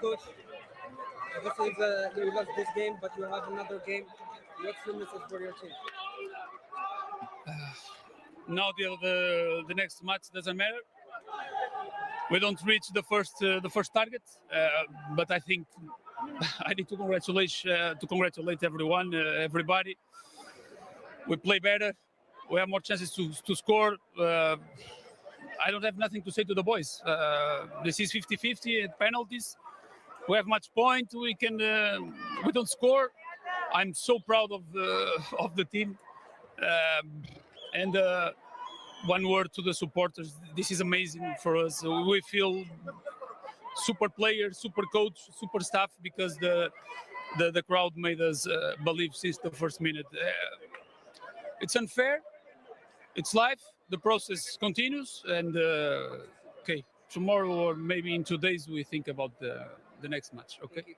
Coach, this is you lost this game, but you have another game. What's your message for your team? Now the next match doesn't matter. We don't reach the first target, but I think I need to congratulate everyone, everybody. We play better. We have more chances to score. I don't have nothing to say to the boys. This is 50-50 at penalties. We have much point. We don't score. I'm so proud of the team. And one word to the supporters: this is amazing for us. We feel super players, super coach, super staff because the crowd made us believe since the first minute. It's unfair. It's life. The process continues, and okay, tomorrow or maybe in 2 days we think about the next match. Okay.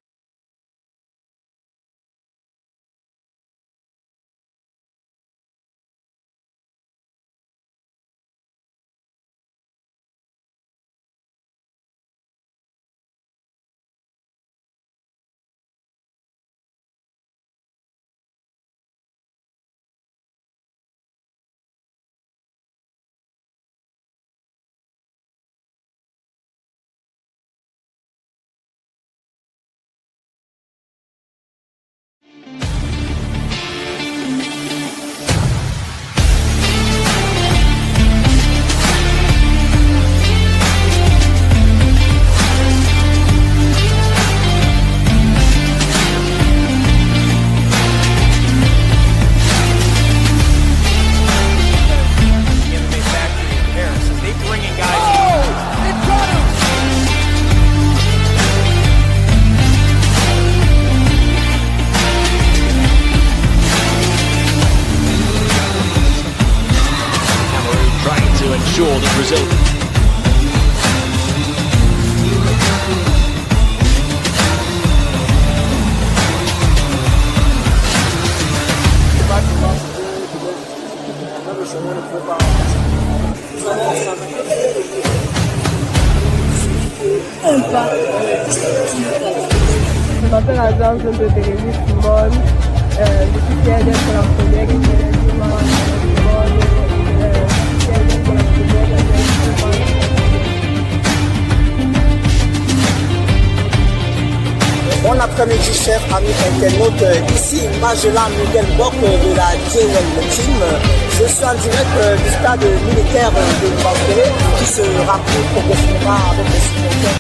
ensure that Brazil Je m'appelle Adam, je viens de Bérémy, Simone. Je suis fière d'être la première effectivement. Je suis fière d'être la première Bon après-midi, chers amis internautes. Ici, Magellan Miguel Bock de la Jwel Team. Je suis en direct du stade militaire de Bambé qui se remplit progressivement avec les supporters